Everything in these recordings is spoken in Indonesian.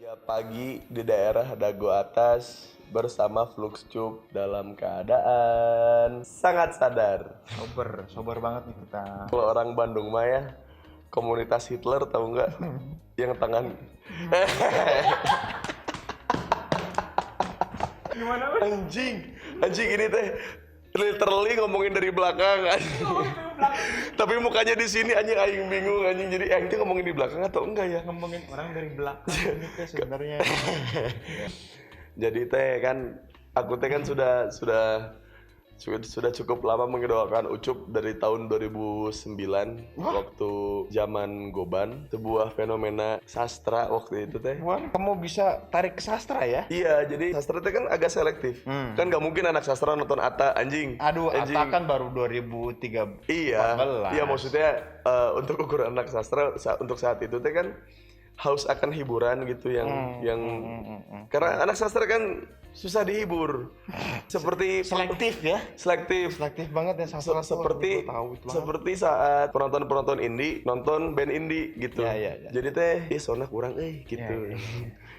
3 pagi di daerah Dago Atas bersama Fluxcube dalam keadaan sangat sadar. Sober banget nih kita. Kalau orang Bandung mah ya, komunitas Hitler tahu nggak? Yang tangan Gimana? anjing ini teh literally ngomongin dari belakang anjing. Tapi mukanya di sini anjing aing bingung anjing. Jadi aing tuh ngomongin di belakang atau enggak ya? Ngomongin orang dari belakang ini teh sebenarnya. Jadi teh kan aku teh kan sudah cukup lama mengidoakan Ucup dari tahun 2009 waktu zaman Goban, sebuah fenomena sastra waktu itu teh. Wan, kamu bisa tarik ke sastra ya? Iya, jadi sastra teh kan agak selektif. Kan nggak mungkin anak sastra nonton Atta anjing. Aduh, anjing. Atta kan baru 2013. Iya maksudnya untuk ukuran anak sastra untuk saat itu teh kan haus akan hiburan gitu karena anak sastra kan susah dihibur. Seperti selektif ya? Selektif Banget ya sastra. Seperti saat penonton indie nonton band indie gitu. Ya. Jadi teh sona kurang gitu. Ya.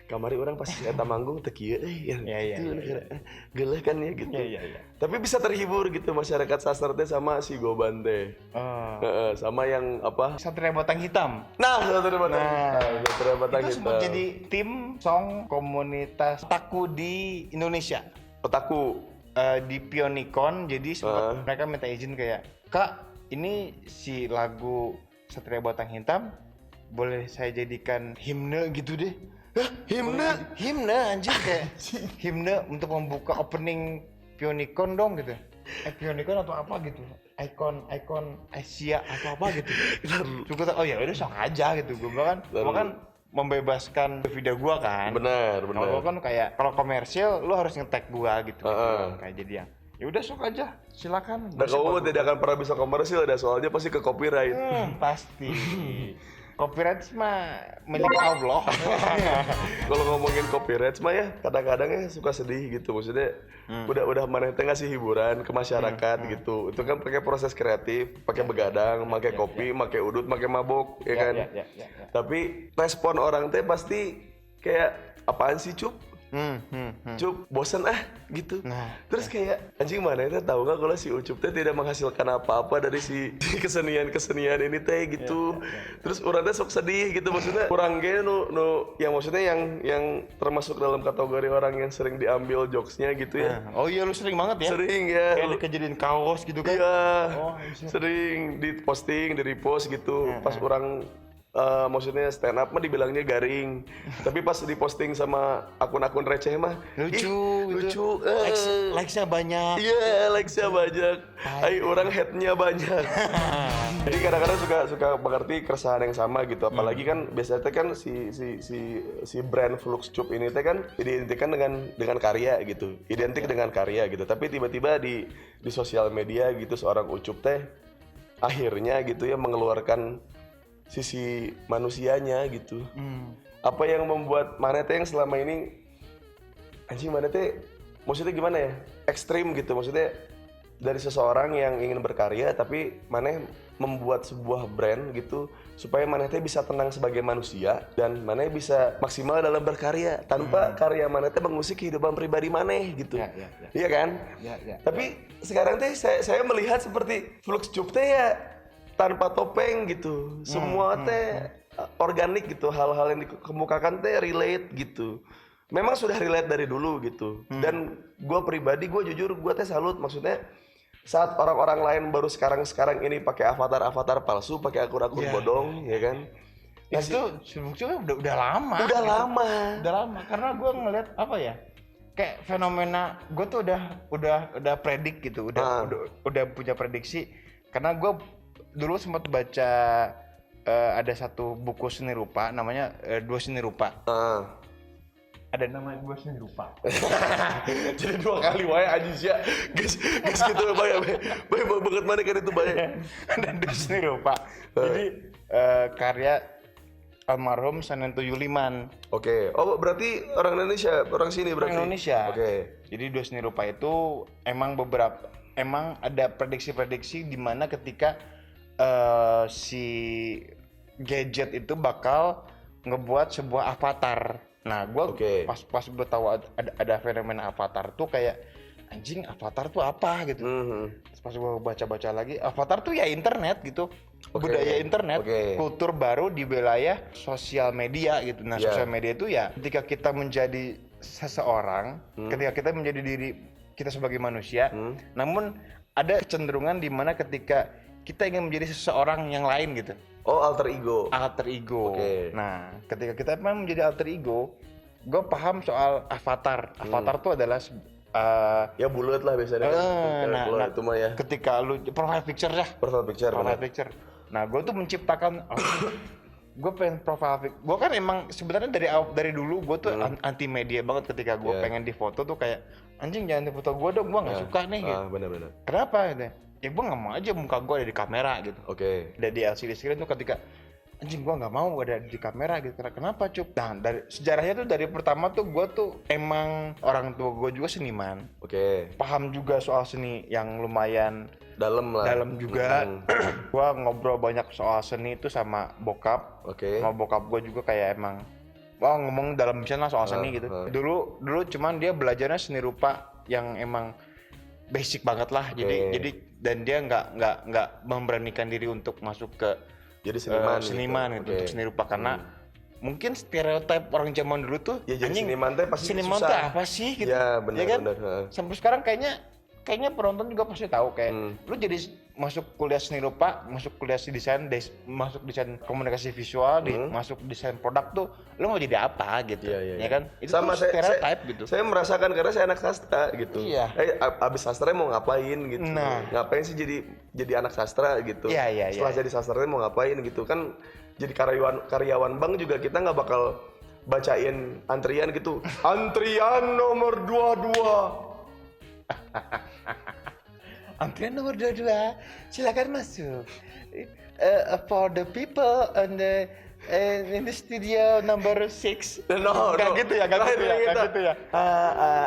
Kamari orang pas eta manggung teu kieu geuleuh kan ya gitu. Iya. Tapi bisa terhibur gitu masyarakat sastra teh sama si Goban teh. Sama yang apa? Satria Batang Hitam. Satria Batang Itu Hitam. sempat jadi tim song komunitas otaku di Indonesia. Otaku Di Pionicon, jadi sempat mereka minta izin kayak, Kak, ini si lagu Satria Batang Hitam boleh saya jadikan himne gitu deh. Himne anjir kayak himne untuk membuka opening Pionicon dong gitu. Pionicon atau apa gitu. Icon Asia atau apa gitu. Cukup oh ya udah sok aja gitu. Gua kan membebaskan video gua kan. Benar. Kalau kan kayak kalau komersil lu harus nge-tag gua gitu. Kayak jadi yang ya udah sok aja silakan. Dan kamu tidak akan pernah bisa komersil ada soalnya pasti ke copyright. Pasti. Copyright mah milik Allah. Kalau ngomongin copyright mah ya kadang-kadang ya suka sedih gitu. Maksudnya udah mana teh ngasih hiburan ke masyarakat gitu. Itu kan pakai proses kreatif, pakai begadang, pakai kopi, pakai udut, pakai mabok, ya kan. Tapi respon orang teh pasti kayak apaan sih Cup? Cup bosan gitu. Terus kayak anjing mana itu tahu nggak kalau si Ucup teh tidak menghasilkan apa-apa dari si kesenian ini teh gitu. Terus orangnya sok sedih gitu maksudnya kurang ge yang maksudnya yang termasuk dalam kategori orang yang sering diambil jokesnya gitu ya. Oh iya lu sering banget ya? Sering ya. Kayak kejadian kaos gitu kan? Iya. Sering di repost gitu. Pas orang maksudnya stand up mah dibilangnya garing, tapi pas diposting sama akun-akun receh mah lucu. Likes-nya banyak. Iya, likes-nya banyak. Orang hate-nya banyak. Jadi kadang-kadang suka mengerti keresahan yang sama gitu. Apalagi kan biasanya kan si brand Fluxcube ini teh kan diidentikan dengan karya gitu. Identik dengan karya gitu. Tapi tiba-tiba di sosial media gitu seorang Ucup teh akhirnya gitu ya mengeluarkan sisi manusianya gitu. Apa yang membuat mana teh yang selama ini anjing mana teh maksudnya gimana ya? Ekstrim gitu. Maksudnya dari seseorang yang ingin berkarya tapi mana membuat sebuah brand gitu supaya mana teh bisa tenang sebagai manusia dan mana bisa maksimal dalam berkarya tanpa karya mana teh mengusik kehidupan pribadi mana gitu. Iya kan? Tapi sekarang teh saya melihat seperti Fluxcube teh ya tanpa topeng gitu, semua teh organik gitu, hal-hal yang dikemukakan teh relate gitu. Memang sudah relate dari dulu gitu. Dan gue pribadi, gue jujur, gue teh salut. Maksudnya saat orang-orang lain baru sekarang ini pakai avatar palsu, pakai akun-akun bodong, ya kan? Itu sebetulnya udah lama. Udah lama. Karena gue ngeliat apa ya? Kayak fenomena gue tuh udah predik gitu, udah punya prediksi. Karena gue dulu sempat baca ada satu buku seni rupa namanya Dua Seni Rupa. Ada namanya Dua Seni Rupa. Jadi 2 kali wae anjing ya. Guys gitu bae banget mana kan itu bae. Ada Dua Seni Rupa. Jadi karya almarhum Sanento Yuliman. Oke. Oh berarti orang Indonesia, orang sini berarti. Orang Indonesia. Oke. Jadi Dua Seni Rupa itu emang ada prediksi-prediksi di mana ketika si gadget itu bakal ngebuat sebuah avatar Nah, gue Oke. pas gue tahu ada fenomena avatar tuh kayak anjing avatar tuh apa gitu. Terus pas gue baca-baca lagi, avatar tuh ya internet gitu, Oke. budaya internet, Oke. kultur baru di wilayah sosial media gitu. Nah, Ya. sosial media itu ya ketika kita menjadi seseorang, ketika kita menjadi diri kita sebagai manusia, namun ada kecenderungan di mana ketika kita ingin menjadi seseorang yang lain gitu. Oh, alter ego. Alter ego. Oke. Nah, ketika kita memang menjadi alter ego, gue paham soal avatar. Avatar tuh adalah Ya bulat lah biasanya. Kalau itu mah ya. ketika lu profile picture dah. Profile picture. Profile benar. picture. Nah, gue tuh menciptakan gue pengen profile picture. Gue kan emang sebenarnya dari dulu gue tuh anti media banget ketika gue pengen di foto tuh kayak anjing jangan di foto gue dong, gue nggak suka nih gitu. Benar-benar. Kenapa gitu? Ya gue nggak mau aja muka gue ada di kamera gitu. Oke. Ada di LCD screen tuh ketika anjing gua nggak mau ada di kamera gitu. Kenapa Cup? Nah, dari sejarahnya tuh dari pertama tuh gua tuh emang orang tua gua juga seniman, Oke. paham juga soal seni yang lumayan Dalam lah. dalam juga. Gua ngobrol banyak soal seni itu sama bokap. Oke. Sama bokap gua juga kayak emang ngomong dalam misalnya soal seni gitu. Dulu cuman dia belajarnya seni rupa yang emang basic banget lah. Jadi dan dia nggak memberanikan diri untuk masuk ke Jadi seniman gitu, untuk seni rupa karena mungkin stereotip orang zaman dulu tuh Ya jadi anjing, seniman teh pasti seniman susah. tuh apa sih gitu. Ya benar kan? benar. Sampai sekarang kayaknya penonton juga pasti tahu kayak lu jadi masuk kuliah seni rupa, masuk kuliah desain, masuk desain komunikasi visual, masuk desain produk tuh lu mau jadi apa gitu. Iya. Ya kan? Itu Sama tuh stereotip gitu. Saya merasakan karena saya anak sastra gitu. Iya. Abis sastra mau ngapain gitu. Nah. Ngapain sih jadi anak sastra gitu. Iya. Setelah jadi sastra mau ngapain gitu kan. Jadi karyawan bank juga kita nggak bakal bacain antrian gitu. Antrian nomor 22. Antrian nomor 22, silakan masuk. For the people on the in the studio number 6. No. Gitu ya.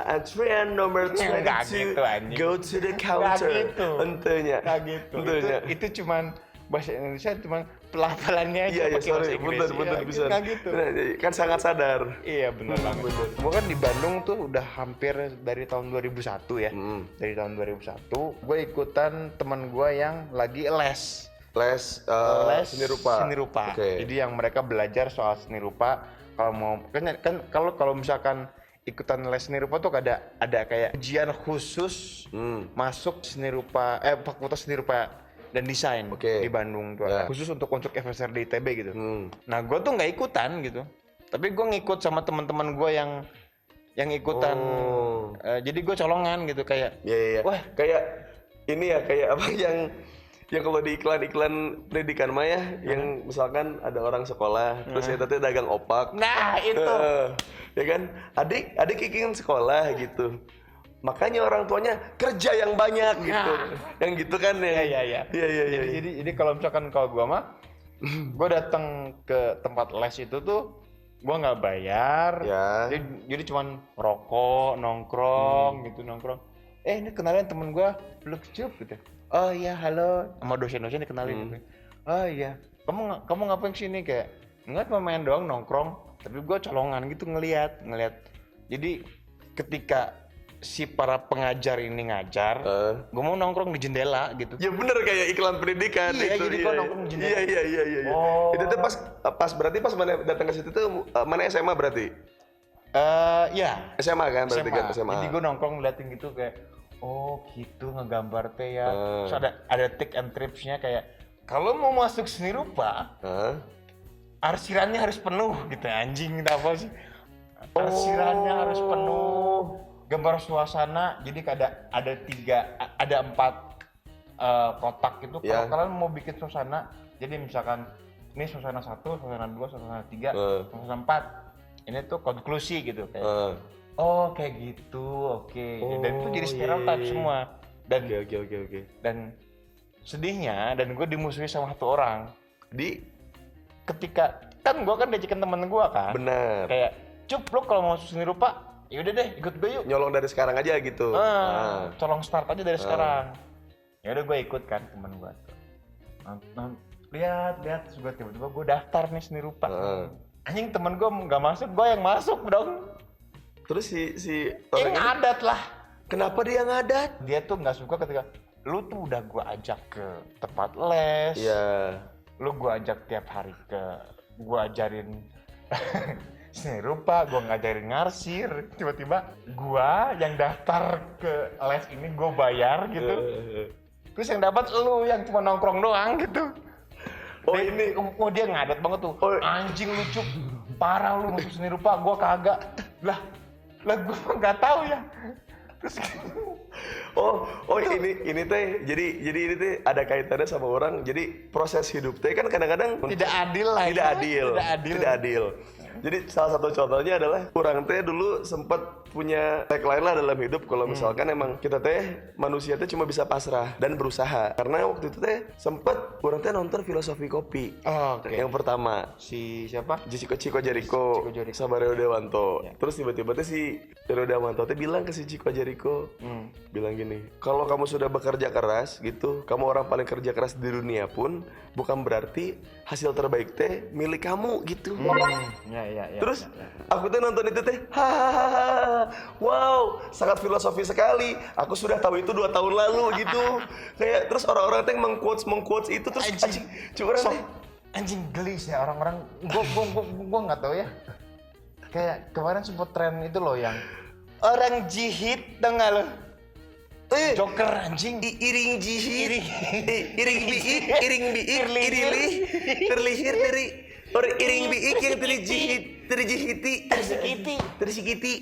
Antrian nomor 22. Nggak gitu, anjing. Go to the counter. gitu. Entenya. Nggak gitu. Entenya. Itu cuman bahasa Indonesia, cuman pelafalannya aja Iya, pakai bahasa Inggris. bener bisa. Nggak gitu. Nah, kan sangat sadar. Iya benar banget. Gue kan di Bandung tuh udah hampir dari tahun 2001 ya. Dari tahun 2001 gue ikutan teman gue yang lagi les Seni rupa. Okay. Jadi yang mereka belajar soal seni rupa. Kalau mau kan kalau misalkan ikutan les seni rupa tuh ada kayak ujian khusus masuk seni rupa fakultas seni rupa dan desain di Bandung tuh khusus untuk FSRD ITB gitu. Nah gue tuh nggak ikutan gitu, tapi gue ngikut sama teman-teman gue yang ikutan. Jadi gue colongan gitu kayak. Iya. Wah kayak ini ya kayak apa yang kalau di iklan pendidikan mah ya, yang misalkan ada orang sekolah terus ya tadi dagang opak. Nah itu. Ya kan, adik ingin sekolah gitu. Makanya orang tuanya kerja yang banyak gitu. Yang gitu kan ya. Iya. Jadi kalau misalkan gua mah gua datang ke tempat les itu tuh gua nggak bayar. Ya. Jadi cuman rokok, nongkrong. Ini kenalin temen gua, lu Cup gitu. Oh iya, halo. Sama dosen-dosen dikenalin gitu. Oh iya. Kamu ngapain sini kayak? Enggak, cuma main doang nongkrong. Tapi gua colongan gitu ngelihat. Jadi ketika si para pengajar ini ngajar, gue mau nongkrong di jendela gitu. Ya bener kayak iklan pendidikan. Iya, itu. jadi gue nongkrong di jendela. Iya. Oh. Itu tuh pas berarti pas mana datang ke situ tuh mana SMA berarti? Ya. SMA kan berarti kan SMA. Jadi gue nongkrong ngeliatin gitu kayak, oh gitu ngegambar teh ya. Terus ada tick and tripsnya kayak, kalau mau masuk seni rupa, arsirannya harus penuh gitu. Anjing apa sih? Arsirannya harus penuh. Gambar suasana, jadi ada 4 kotak itu. Kalau kalian mau bikin suasana, jadi misalkan ini suasana 1, suasana 2, suasana 3, suasana 4. Ini tuh konklusi gitu kayak. Oh kayak gitu, oke. Dan itu jadi stereotip semua. Dan Oke. Dan sedihnya, dan gue dimusuhi sama satu orang. Ketika kan gue kan diajakin temen gue kan. Benar. Kayak, Cup lu kalau mau masuk seni rupa, yaudah deh ikut gue yuk. Nyolong dari sekarang aja gitu. Colong start aja dari sekarang. Ya udah gue ikut kan teman gue. Lihat terus gue tiba-tiba gue daftar nih seni rupa. Anjing temen gue nggak masuk, gue yang masuk dong. Terus si Yang orang ini, adat lah. kenapa dia ngadat? Dia tuh nggak suka ketika lu tuh udah gue ajak ke tempat les. Iya. Lu gue ajak tiap hari ke, gue ajarin seni rupa, gue ngajarin ngarsir. Tiba-tiba gue yang daftar ke les ini gue bayar gitu. Terus yang dapat lu yang cuma nongkrong doang gitu. Dia ngadet banget tuh. Anjing lucu, parah lu masuk seni rupa, gue kagak. Lah gue nggak tahu ya. Terus ini teh jadi ini teh ada kaitannya sama orang. Jadi proses hidup teh kan kadang-kadang tidak adil lah. Tidak adil. Jadi salah satu contohnya adalah orang teh dulu sempat punya tagline lah dalam hidup kalau misalkan emang kita teh manusia teh cuma bisa pasrah dan berusaha. Karena waktu itu teh sempat orang teh nonton Filosofi Kopi. Yang pertama Si siapa? Chico Jericho, Sabareo Dewanto. Ya. Terus tiba-tiba teh si Sabareo Dewanto teh bilang ke si Chico Jericho, bilang gini, kalau kamu sudah bekerja keras gitu, kamu orang paling kerja keras di dunia pun, bukan berarti hasil terbaik teh milik kamu gitu. Terus aku tuh nonton itu teh, hahaha, wow, sangat filosofi sekali. Aku sudah tahu itu 2 tahun lalu gitu. Kayak terus orang-orang teh mengquotes itu terus anjing gelis ya orang-orang. Gua nggak tahu ya. Kayak kemarin sempat tren itu loh yang orang jihad, tau nggak lo? Joker anjing. Iring jihad, iring biik, terlihir dari orang iring biik yang tersikiti.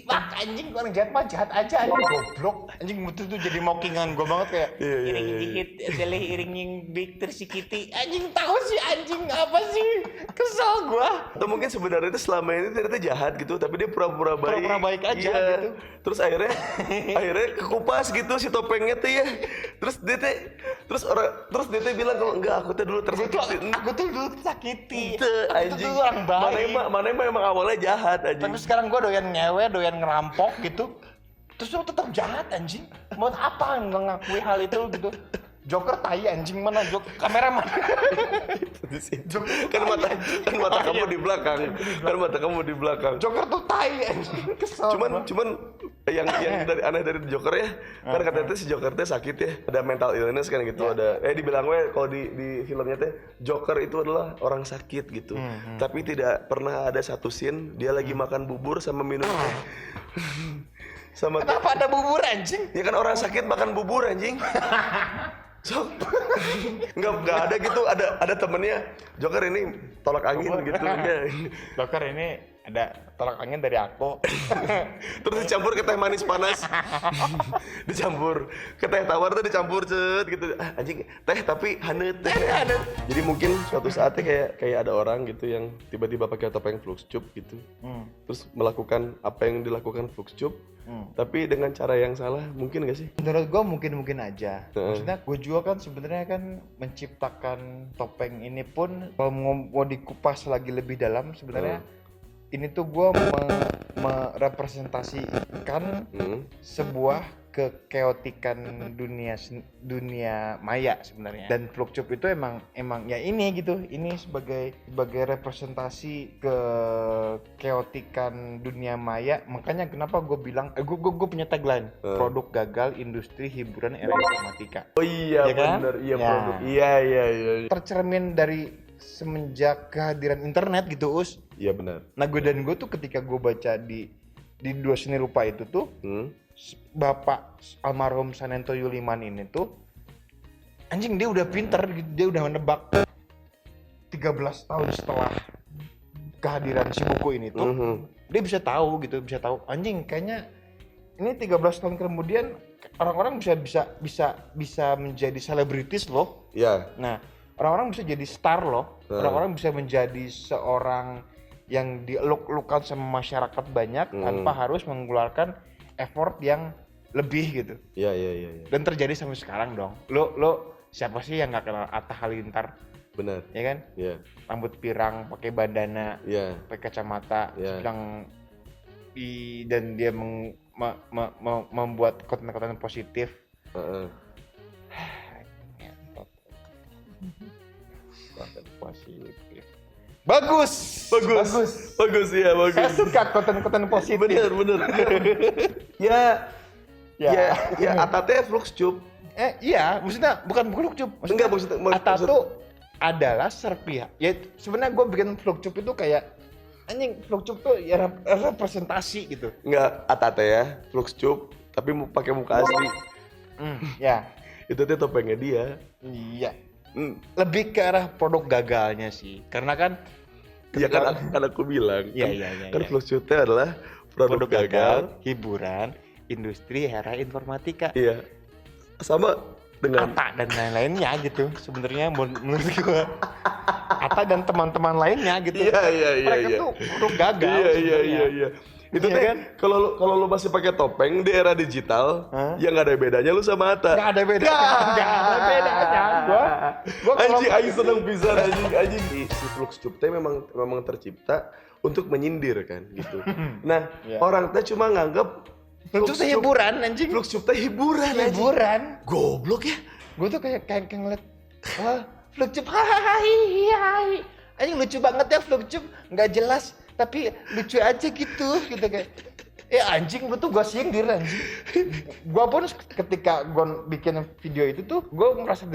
Wah anjing orang jahat mah jahat aja anjing, goblok. Anjing betul tuh jadi mockingan gua banget kayak iring jihad adalah iring yang biik tersikiti. Anjing tahu sih anjing apa sih? Kesel gua. Atau mungkin sebenarnya itu selama ini ternyata jahat gitu, tapi dia pura-pura baik. Pura-pura baik aja gitu. Terus akhirnya kekupas gitu si topengnya tuh ya. Terus dia teh bilang kalau enggak, aku tuh dulu tersakiti. Aku tuh dulu tersakiti. Anjing. Itu orang baik. Mana emang awalnya jahat anjing. Tapi sekarang gua doyan ngewe, doyan ngerampok gitu. Terus lu tetap jahat anjing. Mau apa ngakui hal itu gitu? Joker tai anjing, mana kameraman? Kan mata kamu di belakang. Kan mata kamu di belakang. Joker tuh tai anjing. Kesel. Cuman yang dari aneh dari Joker ya, kan katanya si Joker teh sakit ya, ada mental illness kan gitu, ada dibilang kalau di filmnya teh Joker itu adalah orang sakit gitu. Tapi tidak pernah ada satu scene dia lagi makan bubur sama minum teh. Kenapa ada bubur anjing? Ya kan orang sakit makan bubur anjing. So, nggak ada gitu, ada temennya Joker ini tolak angin gitu ya. Joker ini ada tolak angin dari aku. Terus dicampur ke teh manis panas. Dicampur ke teh tawar tuh dicampur gitu. Anjing, teh tapi haneut. Jadi mungkin suatu saatnya kayak ada orang gitu yang tiba-tiba pakai topeng Fluxcube gitu. Terus melakukan apa yang dilakukan Fluxcube. Tapi dengan cara yang salah, mungkin gak sih? Menurut gue mungkin aja. Maksudnya gue juga kan sebenarnya kan menciptakan topeng ini pun kalau mau dikupas lagi lebih dalam sebenarnya ini tuh gue merepresentasikan sebuah kekeotikan dunia maya sebenarnya. Dan Fluxcube itu emang ya ini gitu. Ini sebagai representasi kekeotikan dunia maya. Makanya kenapa gue bilang gue punya tagline produk gagal industri hiburan era informatika. Oh iya ya benar, kan? Iya ya. Produk. Iya. Tercermin dari semenjak kehadiran internet gitu Us. Iya benar. Nah gue tuh ketika gue baca di 2 seni rupa itu tuh Bapak almarhum Sanento Yuliman ini tuh anjing dia udah pinter, dia udah menebak 13 tahun setelah kehadiran si buku ini tuh dia bisa tahu anjing kayaknya ini 13 tahun kemudian orang-orang bisa menjadi selebritis loh. Iya. Nah, orang-orang bisa jadi star loh. Orang-orang bisa menjadi seorang yang dieluk-elukan sama masyarakat banyak tanpa harus mengeluarkan effort yang lebih gitu. Iya. Dan terjadi sampai sekarang dong. Lo siapa sih yang nggak kenal Atta Halilintar? Benar. Ya kan? Iya. Rambut pirang, pakai bandana, pakai kacamata, sedang dan dia membuat konten-konten positif. Konten positif. Bagus. Bagus ya, bagus. Saya suka konten-konten positif. Bener. Ya, Atate Flux Cup. Iya, maksudnya bukan Flukcup. Enggak, maksudnya Ata tuh adalah serpihak. Ya sebenarnya gue bikin Flukcup itu kayak anjing, Flukcup tuh ya representasi gitu. Enggak Atate ya, Flux Cup, tapi pakai muka asli. Ya. Itu tuh topengnya dia. Iya. Lebih ke arah produk gagalnya sih. Karena kan Iya kan aku bilang. Iya. Kan Flux Cup itu adalah produk gagal, hiburan, industri era informatika. Iya. Sama dengan Ata dan lain-lainnya gitu. Sebenarnya menurut gua Ata dan teman-teman lainnya gitu. Iya. Mereka tuh produk gagal. Iya. Itu Iya teh kan? kalau lu masih pakai topeng di era digital, ya nggak ada bedanya lu sama Atta. Nggak ada bedanya. Gua Anjing, aing seneng pisan anjing. Si Flux Cup teh memang tercipta untuk menyindir kan gitu. Nah, Iya. orang teh cuma nganggap Flux Cup hiburan anjing. Flux Cup teh hiburan anjing. Hiburan. Goblok ya. Gue tuh kayak ngeliat Flux Cup, hai. Anjing lucu banget ya Flux Cup, nggak jelas tapi lucu aja gitu kayak. Anjing, gue sindir anjing. Gue pun ketika gue bikin video itu tuh gue merasa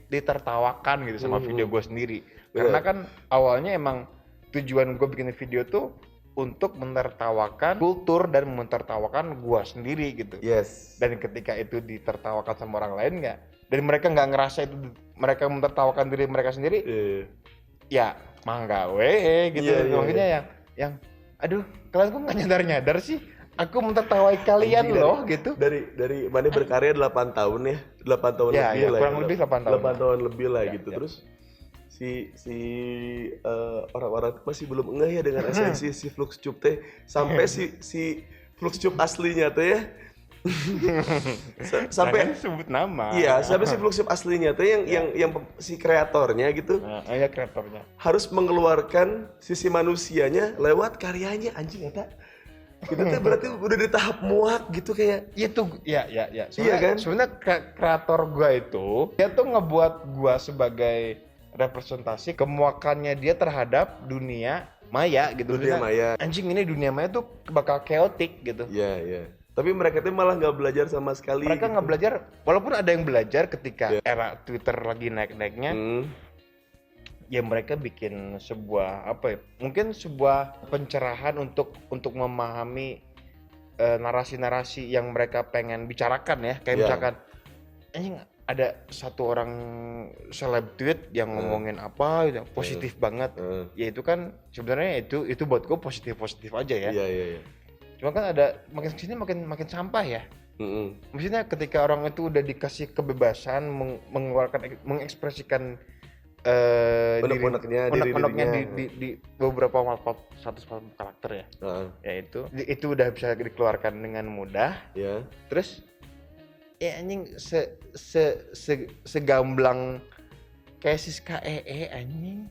ditertawakan gitu sama video gue sendiri. Karena kan awalnya emang tujuan gue bikin video tuh untuk menertawakan kultur dan menertawakan gue sendiri gitu. Yes. Dan ketika itu ditertawakan sama orang lain nggak, dan mereka nggak ngerasa itu mereka menertawakan diri mereka sendiri, ya mangga gitu. Maksudnya yang aduh, kalian kok nggak nyadar sih, aku menertawai kalian loh gitu. Dari mana berkarya 8 tahun ya, 8 tahun lebih lah. Kurang lebih 8 tahun. 8 tahun lebih lah gitu. Terus si orang-orang masih belum ngeh ya dengan esensi si Flux Cup teh, sampai si Flux Cup aslinya teh ya. Sampai sebut nama. Iya, sampai si Flux Cup aslinya teh yang si kreatornya gitu. Ya kreatornya. Harus mengeluarkan sisi manusianya lewat karyanya, anjing eta. Itu teh berarti udah di tahap muak gitu kayak. Itu ya. Iya kan? Sebenarnya kreator gua itu dia tuh ngebuat gua sebagai representasi kemuakannya dia terhadap dunia maya gitu. Dunia maya. Anjing, ini dunia maya tuh bakal chaotic gitu. Iya. Tapi mereka tuh malah nggak belajar sama sekali. Mereka nggak gitu. belajar, walaupun ada yang belajar ketika era Twitter lagi naik-naiknya. Ya mereka bikin sebuah mungkin sebuah pencerahan untuk memahami narasi-narasi yang mereka pengen bicarakan ya. Kayak misalkan anjing, ada satu orang seleb tweet yang ngomongin apa yang positif banget. Ya itu kan sebenarnya itu buat gue positif aja ya. Iya. Cuma kan ada makin kesini makin sampah ya. Maksudnya ketika orang itu udah dikasih kebebasan mengekspresikan unek-uneknya di beberapa status karakter ya. Ya itu udah bisa dikeluarkan dengan mudah. Ya. Terus ya anjing segamblang kayak Siska anjing.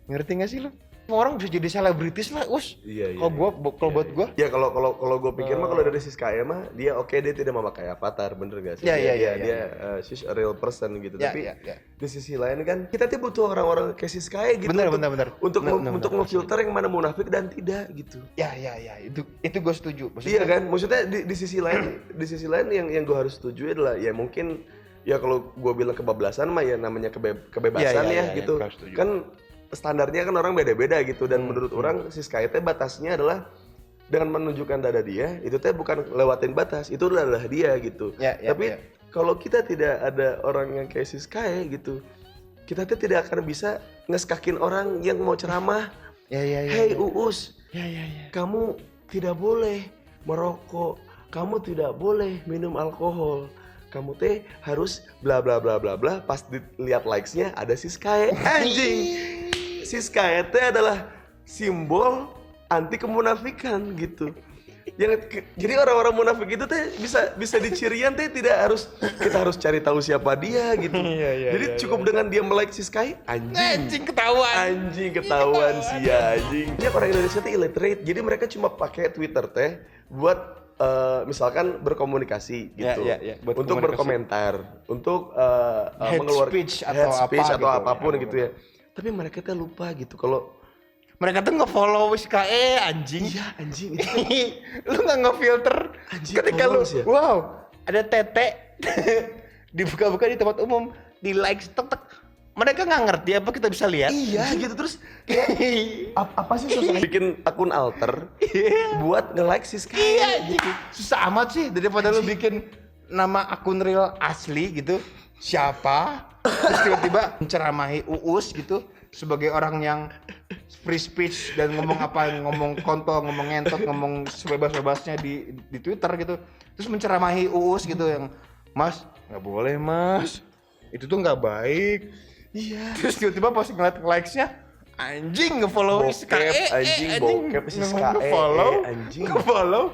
Ngerti gak sih lu? Semua orang bisa jadi selebritis lah, us. Iya. Kalau buat gua. Ya kalau gue pikir mah kalau dari Siska mah dia dia tidak memakai avatar, bener gak sih? Iya. Dia she's a real person gitu. Ya, Tapi ya. di sisi lain kan kita tuh butuh orang-orang kayak Siska gitu. Bener. Untuk ngefilter yang mana munafik dan tidak gitu. Ya. Itu gue setuju. Maksudnya, iya kan? Maksudnya di sisi lain yang gue harus setuju adalah ya mungkin ya kalau gue bilang kebablasan mah ya namanya kebebasan gitu. Kan standarnya kan orang beda-beda gitu, dan menurut orang Siska teh batasnya adalah dengan menunjukkan dada dia, itu teh bukan lewatin batas, itu adalah dia gitu. Tapi kalau kita tidak ada orang yang kayak Siska gitu, kita teh tidak akan bisa ngeskakin orang yang mau ceramah. Hey Uus, kamu tidak boleh merokok, kamu tidak boleh minum alkohol, kamu teh harus bla bla bla bla bla. Pas dilihat likes-nya ada Siska anjing. Siska teh adalah simbol anti kemunafikan gitu. Jadi orang-orang munafik itu teh bisa dicirian teh kita harus cari tahu siapa dia gitu. Jadi cukup dengan dia melike Siska, anjing ketahuan sih ya anjing. Dia orang Indonesia teh illiterate. Jadi mereka cuma pakai Twitter teh buat misalkan berkomunikasi gitu. Untuk berkomentar, untuk mengeluarkan speech atau apapun gitu. gitu ya. Tapi mereka tuh lupa gitu kalau mereka tuh nge-follow SKE anjing. Iya anjing. Lu nggak ngefilter Anjing, ketika lu tolong ya. wow ada tete dibuka-buka di tempat umum di like tek tek, mereka nggak ngerti apa kita bisa lihat. Iya gitu terus kayak apa sih susah bikin akun alter buat nge-like si Sky Iya gitu. Susah amat sih daripada lu bikin nama akun real asli gitu. Siapa? Terus tiba-tiba menceramahi Uus gitu sebagai orang yang free speech dan ngomong apa, ngomong kontol, ngomong ngentot, ngomong sebebas-bebasnya di Twitter gitu. Terus menceramahi Uus gitu yang Mas, nggak boleh Mas. Itu tuh nggak baik. iya Terus tiba-tiba pas ngeliat likes-nya anjing nge-follow Bokep, SKE, anjing, bokep si SKE, nge-follow, anjing. nge-follow.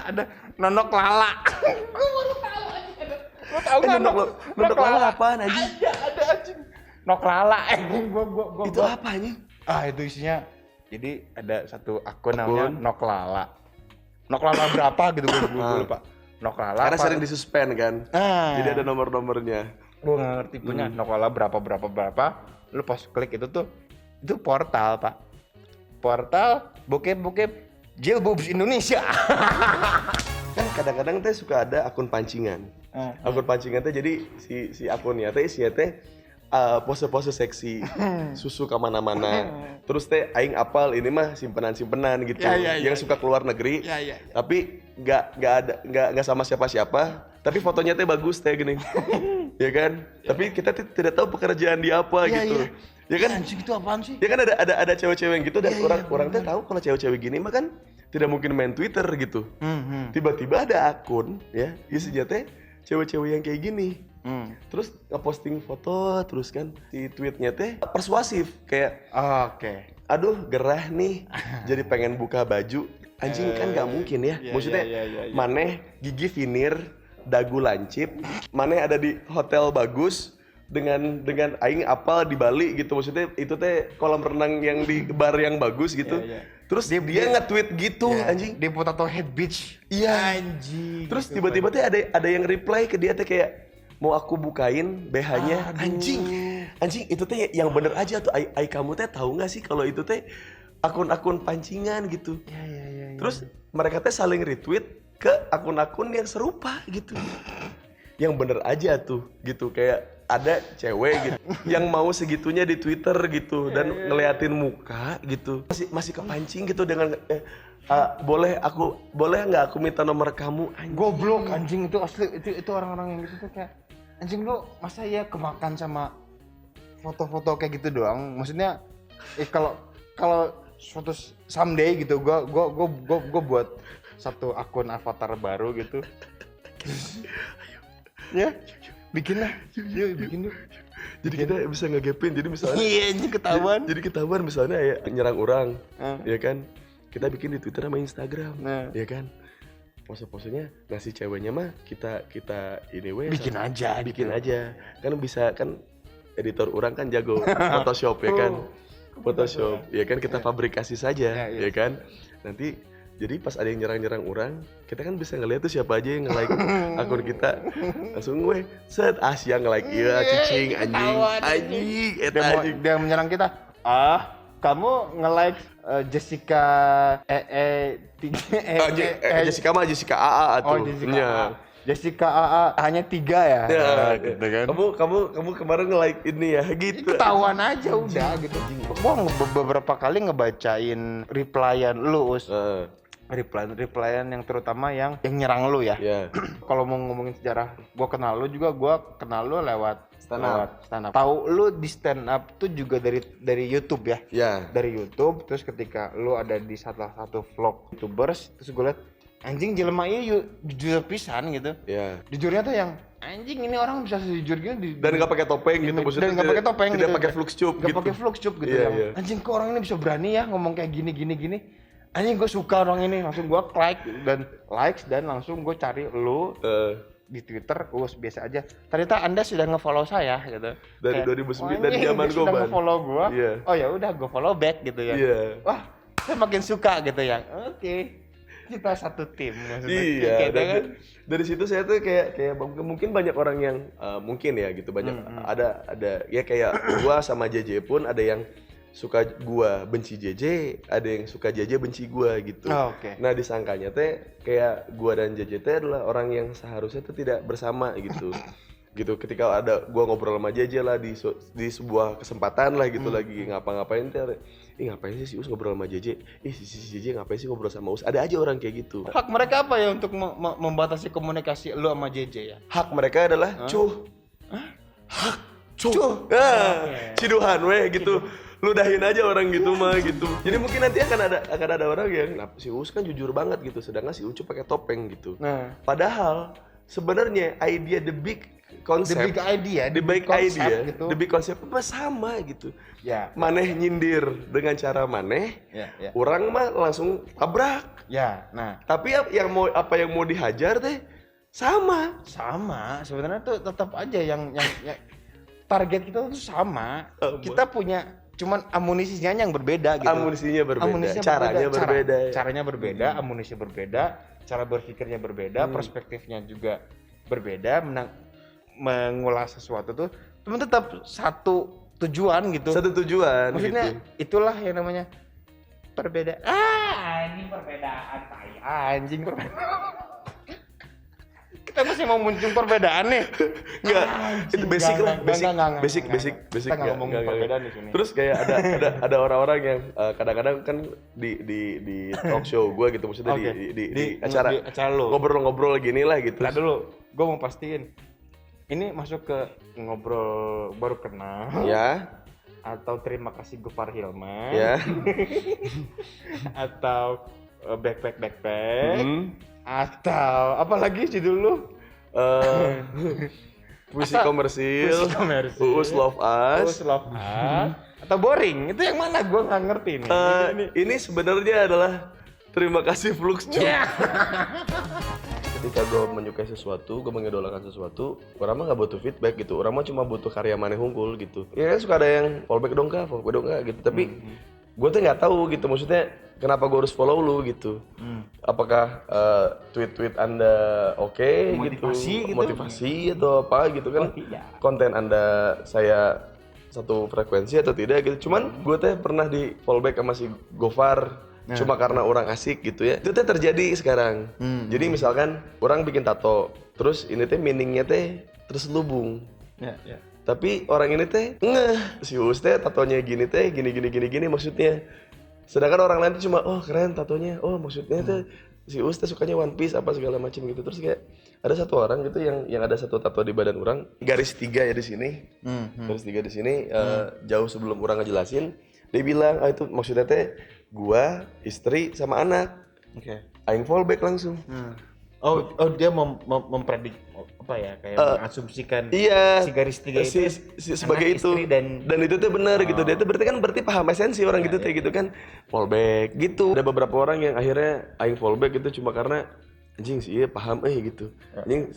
Ada nonok lala. Gue baru tahu anjing. Lo tau nggak nonok lala apaan anjing? Ada anjing. Nok lala. Gua Itu apa anjing? itu isinya. Jadi ada satu akun namanya Nok Lala. Nok Lala berapa gitu gue lupa. Nok Lala. Karena sering disuspend kan. Jadi ada nomor-nomornya. Gue nggak ngerti punya Nok Lala berapa. Lu pas klik itu portal pak. Portal bokep Jilboobs Indonesia. Kan kadang-kadang teh suka ada akun pancingan. Akun pancingan teh jadi si akunnya teh isinya teh pose-pose seksi, susu kemana-mana. Terus teh aing apal ini mah simpenan-simpenan gitu. Yang suka keluar negeri. Tapi nggak sama siapa-siapa. Tapi fotonya teh bagus teh gini. Ya kan? Tapi kita tidak tahu pekerjaan dia apa gitu. Ya kan? Anjing itu apaan sih? Ya kan ada cewek-cewek yang gitu dan orang teh tahu kalau cewek-cewek gini mah kan tidak mungkin main Twitter gitu. Tiba-tiba ada akun ya isinya teh cewek-cewek yang kayak gini. Terus ngeposting foto terus kan si tweetnya teh persuasif kayak Oke. aduh gerah nih jadi pengen buka baju anjing kan nggak mungkin ya. Maksudnya maneh gigi vinir dagu lancip maneh ada di hotel bagus dengan aing apal di Bali gitu, maksudnya itu teh kolam renang yang di bar yang bagus gitu. Terus dia nge-tweet gitu anjing di Potato Head Beach. Iya Anjing. Terus tiba-tiba teh ada yang reply ke dia teh kayak mau aku bukain BH-nya. Anjing itu teh yang bener aja tuh. Ai kamu teh tahu nggak sih kalau itu teh akun-akun pancingan gitu. Terus mereka teh saling retweet ke akun-akun yang serupa gitu. Yang bener aja tuh gitu, kayak ada cewek gitu yang mau segitunya di Twitter gitu dan ngeliatin muka gitu. Masih kepancing gitu dengan boleh nggak aku minta nomor kamu? Anjing. Goblok anjing itu asli itu orang-orang yang gitu tuh kayak anjing lu masa ya kemakan sama foto-foto kayak gitu doang. Maksudnya kalau suatu someday gitu gua buat satu akun avatar baru gitu. Ya, bikin lah. Yuk, bikin yuk. Jadi kita bisa ngegepin, jadi misalnya Iya, ketahuan. Jadi ketahuan misalnya ya nyerang orang, ya kan? Kita bikin di Twitter sama Instagram, ya kan? Pose-posenya ngasih ceweknya mah kita ini bikin aja. Kan bisa kan editor orang kan jago Photoshop ya kan? Photoshop, ya kan kita fabrikasi saja, ya kan? Nanti jadi pas ada yang nyerang orang, kita kan bisa ngeliat tuh siapa aja yang nge-like akun kita. Langsung gue set Asia nge-like iya cicing anjing Dia menyerang kita. Kamu nge-like Jessica Jessica mah Jessica AA tuh. Jessica AA hanya 3 ya. Gitu kan. Kamu kemarin nge-like ini ya gitu. Ketahuan aja udah gitu. Gua beberapa kali ngebacain replyan lu, Us. Replyan yang terutama yang nyerang lu ya. Kalau mau ngomongin sejarah, gua kenal lu lewat stand up. Tahu lu di stand up tuh juga dari YouTube ya? Dari YouTube, terus ketika lu ada di salah satu vlog YouTubers, terus gue liat anjing jelema ieu jujur pisan gitu. Jujurnya tuh yang anjing ini orang bisa sejujur gini dan nggak pakai topeng gitu, maksudnya dan nggak pakai topeng tidak pakai fluxcube gitu. Nggak pakai fluxcube gitu. Anjing kok orang ini bisa berani ya ngomong kayak gini. Anjing gue suka orang ini, langsung gue likes dan langsung gue cari lu di Twitter. Biasa aja. Ternyata Anda sudah nge-follow saya gitu. Dari 2009 dari zaman gue sudah nge-follow gue. Oh ya udah gue follow back gitu ya. Wah, saya makin suka gitu ya. Oke. Kita satu tim maksudnya. Kan? Dari situ saya tuh kayak mungkin banyak orang yang mungkin ya gitu banyak ada ya kayak gua sama JJ pun ada yang suka gua benci JJ, ada yang suka JJ benci gua gitu. Oh, oke. Nah disangkanya teh kayak gua dan JJ teh adalah orang yang seharusnya tuh tidak bersama gitu. Gitu ketika ada gua ngobrol sama JJ lah di sebuah kesempatan lah gitu lagi ngapa-ngapain teh, ngapain sih si Us ngobrol sama JJ? Si JJ ngapain sih ngobrol sama Us? Ada aja orang kayak gitu. Hak mereka apa ya untuk membatasi komunikasi lu sama JJ ya? Hak mereka adalah cuh. Hak cuh. Nah, ciduhan weh gitu. Ludahin aja orang gitu mah gitu. Jadi mungkin nanti akan ada orang yang si Us kan jujur banget gitu, sedangkan si Ucup pakai topeng gitu. Nah, Padahal sebenarnya idea the big concept, the big idea gitu. the big concept apa sama gitu. Ya. Maneh nyindir dengan cara maneh, Ya. orang mah langsung tabrak. Ya, nah Tapi apa yang mau dihajar teh sama. sebenarnya tuh tetap aja yang target kita tuh sama. Kita punya cuman amunisinya yang berbeda gitu. Amunisinya berbeda, Caranya berbeda, amunisi berbeda, cara berpikirnya berbeda, perspektifnya juga berbeda, mengulas sesuatu tuh cuma tetap satu tujuan gitu. Satu tujuan Maksudnya gitu. itulah yang namanya perbedaan. Anjing perbedaan tai. Anjing perbedaan. Kita masih mau muncul perbedaan nih. Enggak, itu basic lah, basic. Kita nggak ngomongin perbedaan di sini. Terus kayak ada orang-orang yang kadang-kadang kan di talk show gue gitu, maksudnya di acara lu. ngobrol-ngobrol gini lah gitu. Nah dulu, gue mau pastiin ini masuk ke ngobrol baru kenal Ya, atau terima kasih Gofar Hilman ya. atau backpack atau apa lagi judul lu? Puisi komersil, Uus Love Us. Atau boring, itu yang mana gue nggak ngerti nih. Ini sebenarnya adalah terima kasih Flux Cup. Ketika gue menyukai sesuatu, gue mengidolakan sesuatu, orang mah nggak butuh feedback gitu, orang mah cuma butuh karya maneh hunggul gitu. Ya kan suka ada yang fallback dong kak gitu, tapi gue tuh nggak tahu gitu, maksudnya kenapa gue harus follow lu gitu. Apakah tweet-tweet anda oke gitu, motivasi atau apa gitu kan, konten anda saya satu frekuensi atau tidak gitu. Cuman gue teh pernah di fallback sama si Gofar. Cuma karena orang asik gitu ya. Itu teh terjadi sekarang. Jadi misalkan orang bikin tato, terus ini teh meaningnya teh terselubung. Ya. Tapi orang ini teh si Us teh tatonya gini teh gini maksudnya. Sedangkan orang lain tuh cuma oh keren tatonya. Oh maksudnya teh si Us teh sukanya One Piece apa segala macam gitu. Terus kayak ada satu orang gitu yang ada satu tato di badan orang, garis 3 ya di sini. Garis 3 di sini jauh sebelum orang ngejelasin, dia bilang itu maksudnya teh gua, istri, sama anak. Oke. Aing fallback langsung. Oh dia mempredik apa ya, kayak mengasumsikan iya, si garis 3 itu sebagai anak, itu istri, dan itu tuh benar gitu. Dia tuh berarti paham esensi orang gitu kayak gitu kan. Fallback gitu. Ada beberapa orang yang akhirnya aing fallback gitu cuma karena anjing sih iya paham gitu. Anjing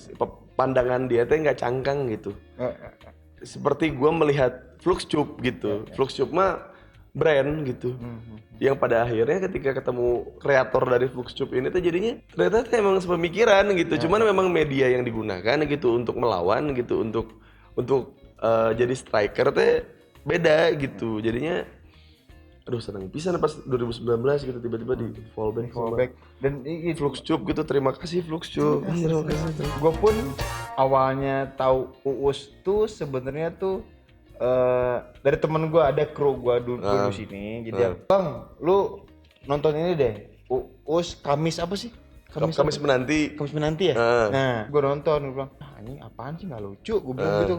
pandangan dia tuh nggak cangkang gitu. Seperti gua melihat Flux Cup gitu. Flux Cup mah brand gitu. Yang pada akhirnya ketika ketemu kreator dari Flux Cup ini tuh jadinya ternyata emang sepemikiran gitu. Cuman memang media yang digunakan gitu untuk melawan gitu, untuk jadi striker teh beda gitu. Jadinya aduh seneng pisan pas 2019 gitu tiba-tiba di fallback. Dan Flux Cup gitu. Terima kasih Flux Cup. Gue pun awalnya tahu Uus tuh sebenarnya tuh dari temen gue, ada kru gue dulu sini. Jadi bang, lu nonton ini deh, Uus Kamis apa sih? Kamis menanti ya? Nah, gue nonton, gue bilang, ini apaan sih, nggak lucu, gue bilang gitu.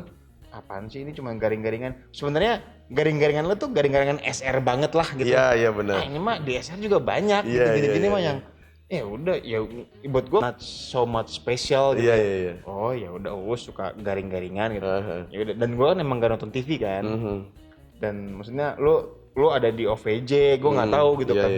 Apaan sih, ini cuma garing-garingan. Sebenarnya garing-garingan lo tuh garing-garingan SR banget lah gitu. Iya benar. Ini mah di SR juga banyak gitu, gini-gini mah yang udah ya buat gue not so much special gitu. Iya. Oh ya udah, suka garing-garingan gitu. Ya udah, dan gue kan emang gak nonton TV kan. Dan maksudnya lu ada di OVJ, gue nggak tahu gitu kan.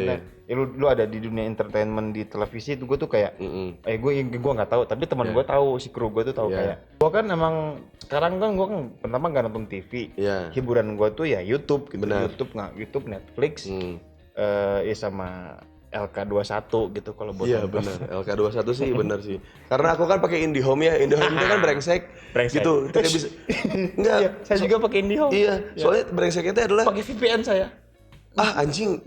Ya, lu ada di dunia entertainment di televisi itu, gue tuh kayak gue nggak tahu, tapi teman gue tahu, si kru gue tuh tahu kayak gue kan emang sekarang kan gue kan pertama nggak nonton TV. Hiburan gue tuh ya YouTube gitu. YouTube, Netflix, ya sama LK21 gitu kalau buat iya benar. LK21 sih benar sih. Karena aku kan pakai IndiHome ya. IndiHome itu kan brengsek. Gitu. Tidak bisa. Enggak. Iya, saya juga pakai IndiHome. Iya. Soalnya brengsek itu adalah pakai VPN saya. Anjing,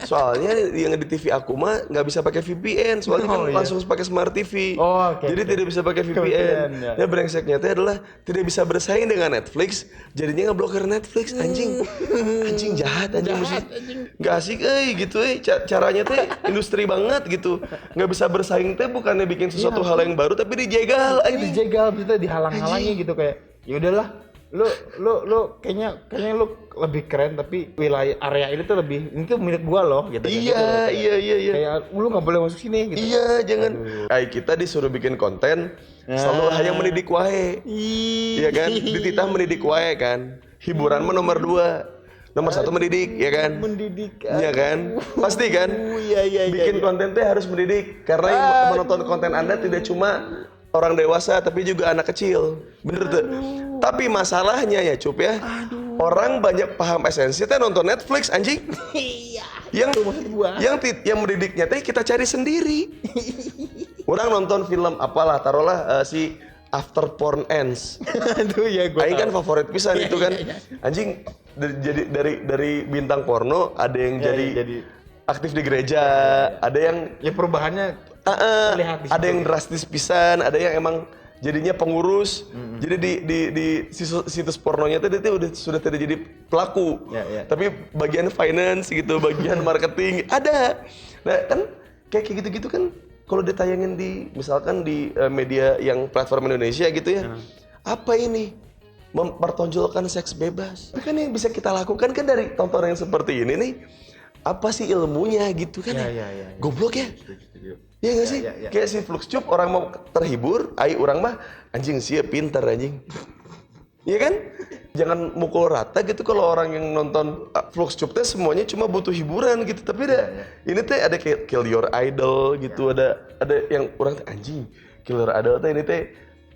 soalnya yang di TV aku mah nggak bisa pakai VPN, soalnya kan langsung pakai smart TV. Jadi tidak bisa pakai VPN. Ya brengseknya itu adalah tidak bisa bersaing dengan Netflix, jadinya ngeblokir Netflix. Anjing, anjing jahat, anjing musik. Nggak asik, gitu. Caranya teh industri banget gitu. Nggak bisa bersaing teh bukannya bikin sesuatu hal yang baru, tapi dijegal. Dijegal, bisa dihalang-halangi gitu kayak. Ya udahlah. Lu kayaknya lu lebih keren tapi wilayah area ini tuh ini tuh milik gua loh gitu. Iya. Kayak lu nggak boleh masuk sini gitu. Iya, jangan. Kita disuruh bikin konten selalu hanya mendidik wae. Iya kan? Dititah mendidik wae kan. Hiburan mah nomor 2. Nomor 1 mendidik, ya kan? Mendidik. Iya kan? Pasti kan? Iya. Bikin konten teh harus mendidik karena yang menonton konten Anda tidak cuma orang dewasa tapi juga anak kecil. Bener tuh. Tapi masalahnya ya Cup ya, orang banyak paham esensi teh nonton Netflix anjing. Iya. Yang mendidiknya teh kita cari sendiri. Orang nonton film apalah, taruhlah si After Porn Ends. Aduh ya gua. Aing kan favorit pisan itu kan. Anjing dari bintang porno ada yang jadi aktif di gereja, ada yang ya perubahannya terlihat di situ. Ada yang drastis pisan, ada yang emang jadinya pengurus. Jadi di situs pornonya tadi sudah tidak jadi pelaku. Tapi bagian finance gitu, bagian marketing ada. Nah, kan kayak gitu-gitu kan kalau ditayangin misalkan di media yang platform Indonesia gitu ya. Apa ini? Mempertonjolkan seks bebas. Tapi kan yang bisa kita lakukan kan dari tontonan yang seperti ini nih. Apa sih ilmunya gitu kan? Goblok ya. Iya gak sih? Kayak si Fluxcube orang mau terhibur, orang mah anjing sih pintar anjing. Iya kan? Jangan mukul rata gitu kalau orang yang nonton Fluxcube teh semuanya cuma butuh hiburan gitu. Tapi ini teh ada kayak Kill Your Idol gitu, ada yang orang teh anjing. Kill Your Idol teh ini teh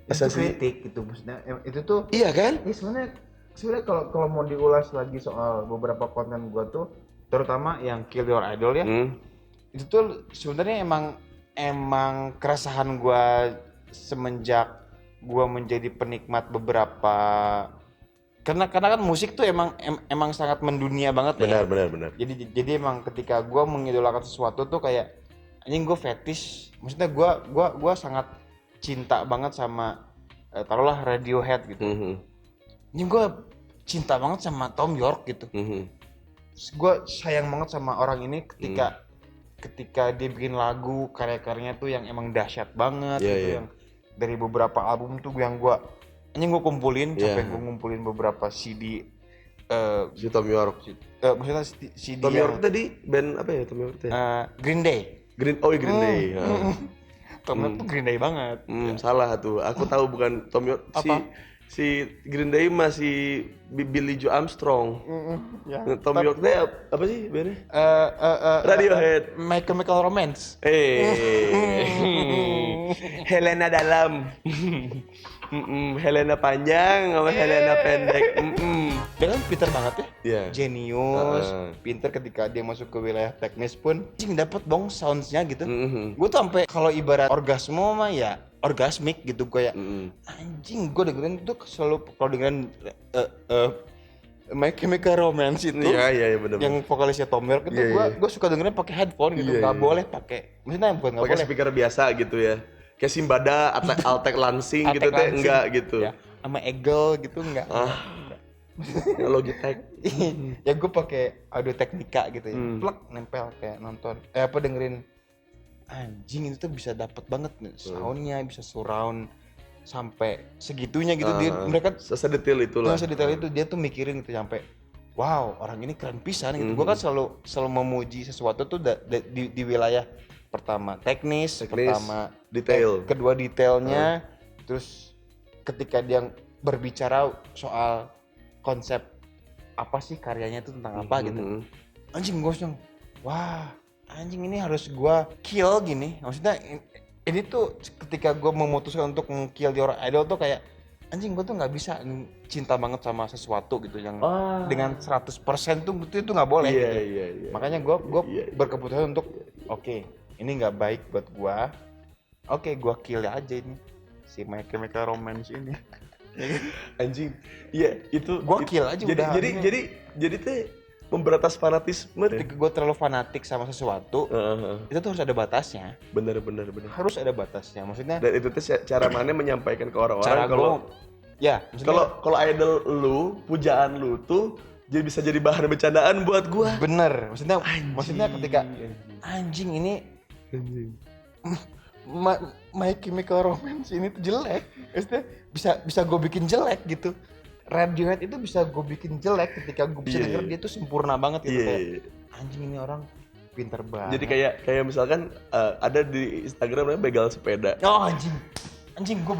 esensi kritik gitu maksudnya. Itu tuh iya kan? Ya sebenarnya kalau mau diulas lagi soal beberapa konten gua tuh terutama yang Kill Your Idol ya. Itu tuh sebenarnya emang keresahan gua semenjak gua menjadi penikmat beberapa karena kan musik tuh emang sangat mendunia banget ya. Benar. Jadi emang ketika gua mengidolakan sesuatu tuh kayak anjing gua fetish. Maksudnya gua sangat cinta banget sama taruhlah Radiohead gitu. Anjing gua cinta banget sama Tom York gitu. Gue sayang banget sama orang ini ketika dia bikin lagu karya-karyanya tuh yang emang dahsyat banget gitu. Yang dari beberapa album tuh yang gue kumpulin sampai gue ngumpulin beberapa CD si Tom York. Maksudnya CD Tom York tadi band apa ya Tom York tadi? Green Day. Green Day. Tom York tuh Green Day banget. Salah tuh. Aku tahu bukan Tom York. Si Green Day masih Billy Joe Armstrong. Tom York teh apa sih bandnya? Radiohead. My Chemical Romance. Helena dalam. Helena panjang sama Helena pendek. Dia kan pinter banget ya. Jenius, pinter ketika dia masuk ke wilayah teknis pun dapat dong sounds-nya gitu. Gue tuh sampai kalau ibarat orgasme mah ya orgasmik gitu kayak anjing gue dengerin tuh selalu kalau dengerin My Chemical Romance itu bener. Yang vokalisnya Tom York itu gue suka dengerin pakai headphone gitu, nggak boleh pakai maksudnya bukan nggak boleh pakai speaker biasa gitu ya kayak Simbada, Altek Lansing gitu teh enggak gitu sama Eagle gitu enggak. Logitech. Ya gue pakai Audio Technica gitu ya, plug nempel kayak nonton dengerin. Anjing itu tuh bisa dapet banget soundnya, bisa surround sampai segitunya gitu. Mereka sedetail itulah. Sedetail itu dia tuh mikirin gitu sampai wow orang ini keren pisan gitu. Gua kan selalu memuji sesuatu tuh di wilayah pertama teknis, pertama detail, kedua detailnya, terus ketika dia berbicara soal konsep apa sih karyanya itu tentang apa gitu. Anjing gue langsung wah anjing ini harus gua kill gini. Maksudnya ini tuh ketika gua memutuskan untuk kill Your Idol tuh kayak anjing gua tuh nggak bisa cinta banget sama sesuatu gitu yang dengan 100% tuh itu nggak boleh gitu. Makanya gua berkeputusan untuk oke, ini nggak baik buat gua. Oke, gua kill aja ini si My Chemical Romance ini. Anjing. Iya, itu gua kill aja udah. Jadi teh Memberantas fanatisme. Ketika gue terlalu fanatik sama sesuatu, itu tuh harus ada batasnya. Bener. Harus ada batasnya. Maksudnya Dan itu tuh cara mana menyampaikan ke orang-orang cara kalau maksudnya kalau idol lu, pujaan lu tuh jadi bisa jadi bahan bercandaan buat gua. bener. Maksudnya ketika anjing ini My Chemical Romance ini tuh jelek, maksudnya bisa gue bikin jelek gitu. Radiohead itu bisa gue bikin jelek ketika gue bisa denger dia tuh sempurna banget gitu kayak anjing ini orang pinter banget. Jadi kayak misalkan ada di Instagram namanya begal sepeda. Oh anjing gue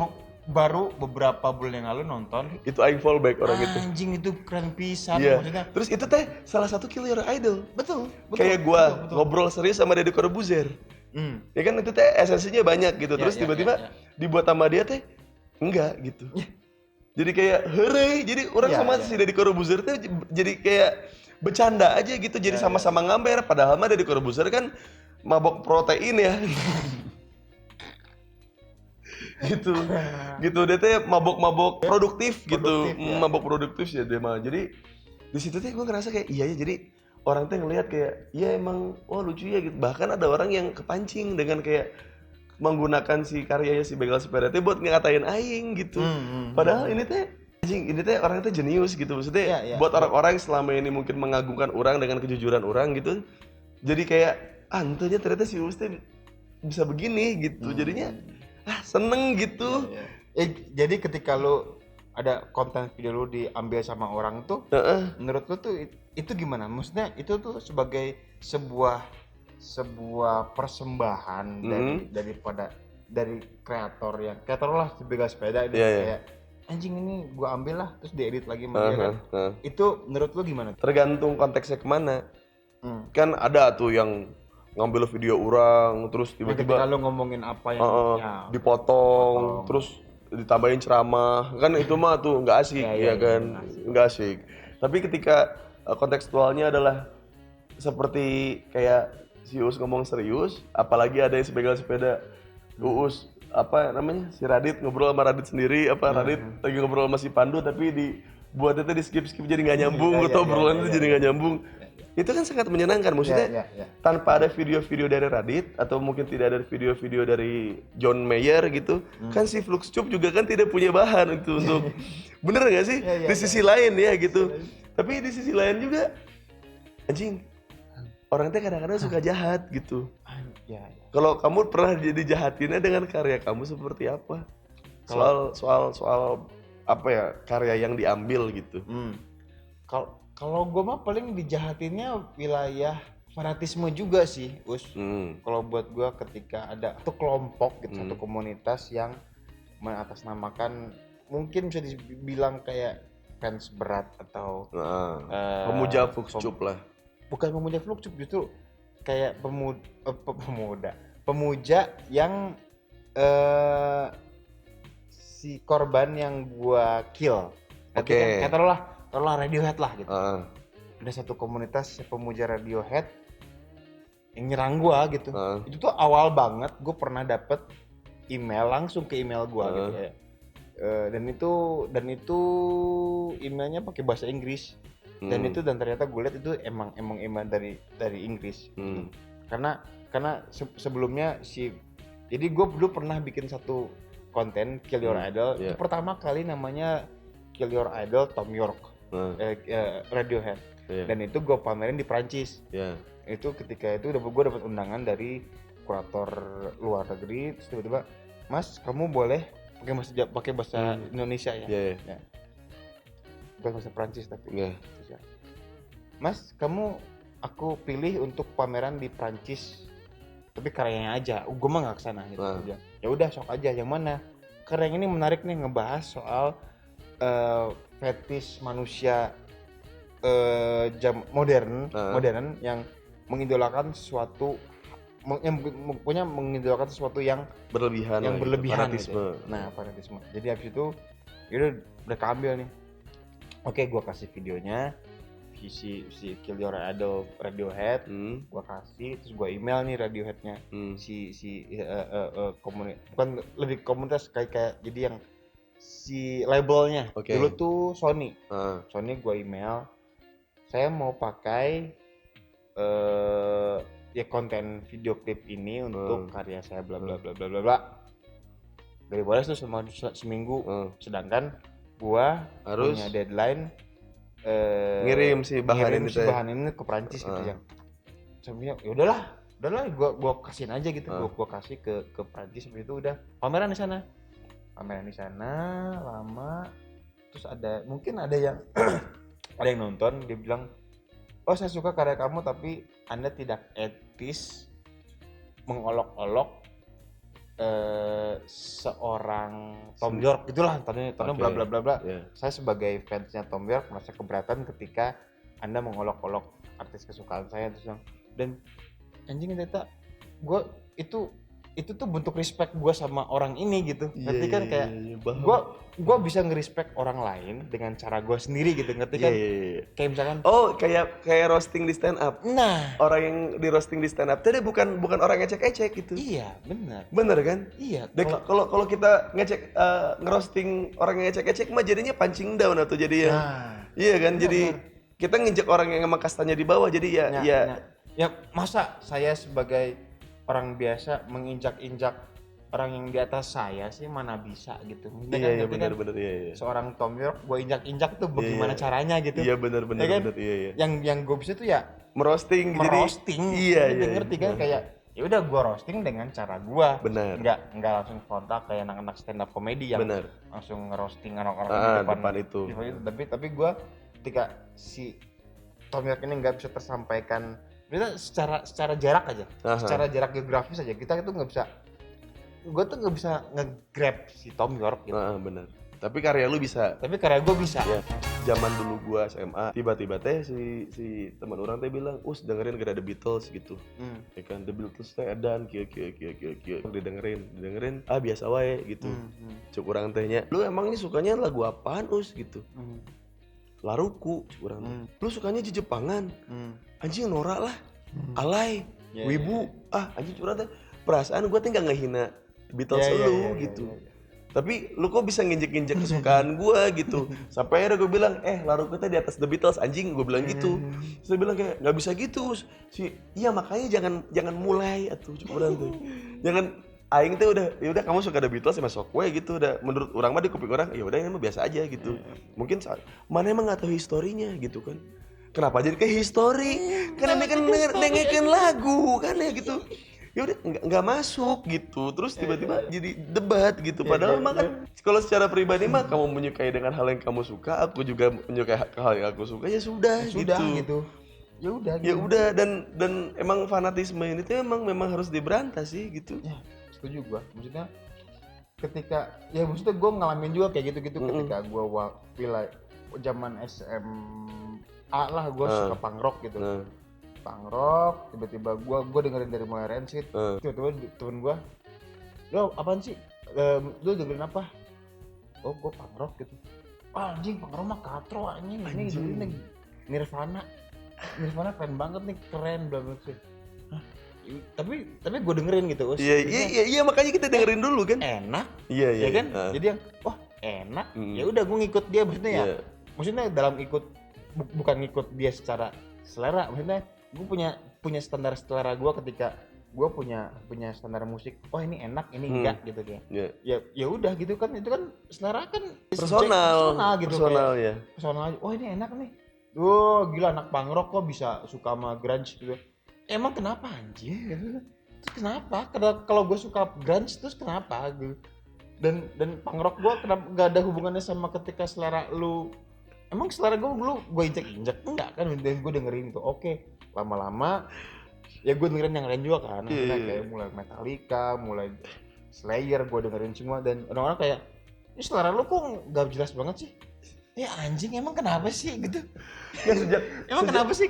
baru beberapa bulan yang lalu nonton. Itu aing fallback orang itu. Anjing itu keren pisan maksudnya. Terus itu teh salah satu Kill Your Idol. Betul. Kayak gua ngobrol serius sama Deddy Corbuzier. Ya kan itu teh esensinya banyak gitu. Terus tiba-tiba dibuat sama dia teh enggak gitu. Jadi kayak hore. Jadi orang sama si Deddy Corbuzier teh jadi kayak bercanda aja gitu. Jadi sama-sama ngamber. Padahal mah Deddy Corbuzier kan mabok protein ya. gitu dia teh mabok produktif gitu ya. Mabok produktif ya dia mah. Jadi di situ teh gue ngerasa kayak iya ya, jadi orang teh ngelihat kayak iya emang lucu ya gitu. Bahkan ada orang yang kepancing dengan kayak menggunakan si karyanya si begal sepeda teh buat ngatain aing gitu. Padahal ini teh orang teh jenius gitu. Maksudnya buat orang-orang yang selama ini mungkin mengagungkan orang dengan kejujuran orang gitu, jadi kayak entahnya ternyata si Uus teh bisa begini gitu. Jadinya seneng gitu. Jadi ketika lu ada konten video lu diambil sama orang tuh, menurut lu tuh itu gimana? Maksudnya itu tuh sebagai sebuah persembahan dari kreator lah begal sepeda itu kayak anjing ini gua ambil lah terus diedit lagi sama dia kan. Itu menurut lu gimana? Tergantung konteksnya kemana. Kan ada tuh yang ngambil video orang terus tiba-tiba kalau ngomongin apa yang dipotong terus ditambahin ceramah kan itu mah tuh nggak asik kan nggak asik. Tapi ketika kontekstualnya adalah seperti kayak si Uus ngomong serius, apalagi ada yang begal sepeda Uus apa namanya si Radit ngobrol sama Radit sendiri Radit lagi ngobrol sama si Pandu tapi dibuatnya tuh di skip jadi nggak nyambung atau obrolannya jadi nggak nyambung. Itu kan sangat menyenangkan, maksudnya tanpa ada video-video dari Radit atau mungkin tidak ada video-video dari John Mayer gitu, kan si Fluxcube juga kan tidak punya bahan itu untuk bener nggak sih? Di sisi lain ya gitu. Tapi di sisi lain juga anjing orang teh kadang-kadang suka jahat gitu. Kalau kamu pernah jadi jahatinnya dengan karya kamu seperti apa? Soal apa ya karya yang diambil gitu. Kalau gue mah paling dijahatinnya wilayah fanatisme juga sih, Us. Kalau buat gue ketika ada satu kelompok gitu, satu komunitas yang mengatasnamakan mungkin bisa dibilang kayak fans berat atau pemuja Fluxcube lah. Bukan pemuja Fluxcube, justru kayak pemuja yang si korban yang gua kill. Kayak taruhlah Radiohead lah gitu. Ada satu komunitas pemuja Radiohead yang nyerang gua gitu. Itu tuh awal banget gua pernah dapet email langsung ke email gua gitu ya. Dan itu emailnya pakai bahasa Inggris. Dan ternyata gue lihat itu emang email dari Inggris. Karena sebelumnya jadi gue dulu pernah bikin satu konten Kill Your Idol. Itu pertama kali namanya Kill Your Idol Tom York. Radiohead. Dan itu gue pamerin di Prancis. Itu ketika itu gue dapat undangan dari kurator luar negeri. Terus tiba-tiba, Mas, kamu boleh pakai bahasa Indonesia ya? Bukan bahasa Prancis tapi. Mas, aku pilih untuk pameran di Prancis. Tapi karyanya aja. Gue mah nggak kesana gitu. Ya udah, sok aja. Yang mana? Karya yang ini menarik nih, ngebahas soal fetish manusia modern yang mengidolakan sesuatu mengidolakan sesuatu yang berlebihan fanatisme. Gitu. Nah, fanatisme. Jadi habis itu mereka ambil nih. Oke, gua kasih videonya si Kill Your Idol Radiohead, gua kasih, terus gua email nih Radioheadnya, bukan lebih komunitas kayak jadi yang si labelnya. Dulu tuh Sony gua email, saya mau pakai ya konten video klip ini untuk karya saya bla bla bla bla bla bla. Gak dibalas tuh seminggu. Sedangkan gua harus punya deadline ngirim si bahan ini ke Perancis gitu ya. Sebenarnya ya udahlah gua kasihin aja gitu. Gua kasih ke Perancis, seperti itu udah pameran di sana lama. Terus mungkin ada yang ada yang nonton, dia bilang, oh saya suka karya kamu tapi Anda tidak etis mengolok-olok seorang Tom York gitulah, tadi bla bla bla bla. Saya sebagai fansnya Tom York merasa keberatan ketika Anda mengolok-olok artis kesukaan saya. Terus dan anjing ternyata gue itu tuh bentuk respect gue sama orang ini gitu. Ngerti kan kayak gue bisa nge-respect orang lain dengan cara gue sendiri gitu, ngerti kan? Kayak misalkan kayak roasting di stand up. Nah, orang yang di roasting di stand up itu bukan orang ecek-ecek gitu. Iya, bener kan? Iya. Kalau kita ngerosting orang yang ecek-ecek mah jadinya punching down atau jadi yang iya kan? Jadi kita nginjek orang yang emang kastanya di bawah, jadi ya masa saya sebagai orang biasa menginjak-injak orang yang di atas saya sih, mana bisa gitu. Iya benar. Seorang Tom York gue injak-injak tuh bagaimana caranya gitu. Iya benar. Iya. Yang gue bisa tuh ya merosting. Iya. Ngerti kan kayak ya udah gue roasting dengan cara gue. Benar. Nggak langsung frontal kayak anak-anak stand up comedy yang langsung ngerosting orang-orang depan itu. Tapi gue ketika si Tom York ini nggak bisa tersampaikan, kita secara jarak aja, secara jarak geografis aja, kita itu nggak bisa, gue tuh nggak bisa nge-grab si Tom York gitu. Bener. Tapi karya lu bisa. Tapi karya gue bisa. Ya. Zaman dulu gue SMA, tiba-tiba teh si teman orang teh bilang, dengerin gak ada The Beatles gitu. Ya kan, The Beatles teh edan kieu. Didengerin, biasa wae gitu. Cuk urang tehnya, lu emang ini sukanya lagu apaan gitu. Laruku cuk urang teh. Lu sukanya Jepangan. Anjing norak lah. Alay, wibu. Anjing curang teh. Perasaan gue teh enggak ngehina Beatles gitu. Tapi lu kok bisa nginjek-nginjek kesukaan gue gitu. Sampai akhirnya gue bilang, Laruku teh di atas The Beatles anjing, gue bilang gitu. Terus dia bilang kayak enggak bisa gitu. Iya makanya jangan mulai atuh cuk urang teh. Jangan aing teh udah kamu suka The Beatles sama sok we gitu, udah menurut orang mah di kuping orang ya udah ini mah biasa aja gitu. Mungkin mana emang enggak tahu historinya gitu kan. Kenapa jadi kayak history? Karena ini kan dengerin lagu kan ya gitu. Ya udah nggak masuk gitu. Terus tiba-tiba jadi debat gitu. Padahal mah kan kalau secara pribadi mah kamu menyukai dengan hal yang kamu suka, aku juga menyukai hal yang aku suka, ya sudah gitu. Ya udah dan emang fanatisme ini tuh memang harus diberantas sih gitu. Ya, setuju gua. Maksudnya gue ngalamin juga kayak gitu-gitu ketika gua zaman SMA lah, gue suka punk rock gitu. Punk rock, tiba-tiba gue dengerin dari mulai Rancid. Tiba-tiba temen gue, lo apaan sih? Lo dengerin apa? Oh gue punk rock gitu. Anjing punk rock mah katro anjing. Ini dengerin Nirvana keren banget nih, keren banget sih. Tapi gue dengerin gitu. Iya makanya kita dengerin dulu kan. Enak. Iya kan. Jadi yang enak. Ya udah gue ngikut dia, maksudnya ya. Maksudnya dalam bukan ngikut dia secara selera, maksudnya gue punya standar selera gue ketika gue punya standar musik. Ini enak, ini enggak gitu dia. Ya udah gitu kan, itu kan selera kan personal gitu. Personal ya. Personal. Ini enak nih. Gila anak punk rock kok bisa suka sama grunge gitu. Emang kenapa anjing gitu? Terus kenapa? Kalau gue suka grunge terus kenapa gitu? Dan punk rock gue kenapa gak ada hubungannya sama ketika selera lu. Emang selera gue dulu gue injek enggak kan, dan gue dengerin itu. Oke, lama-lama ya gue dengerin yang lain juga kan. Kayak mulai Metallica, mulai Slayer gue dengerin semua, dan orang-orang kayak ini selera lu kok gak jelas banget sih. Ya anjing, emang kenapa sih gitu? Kenapa sih?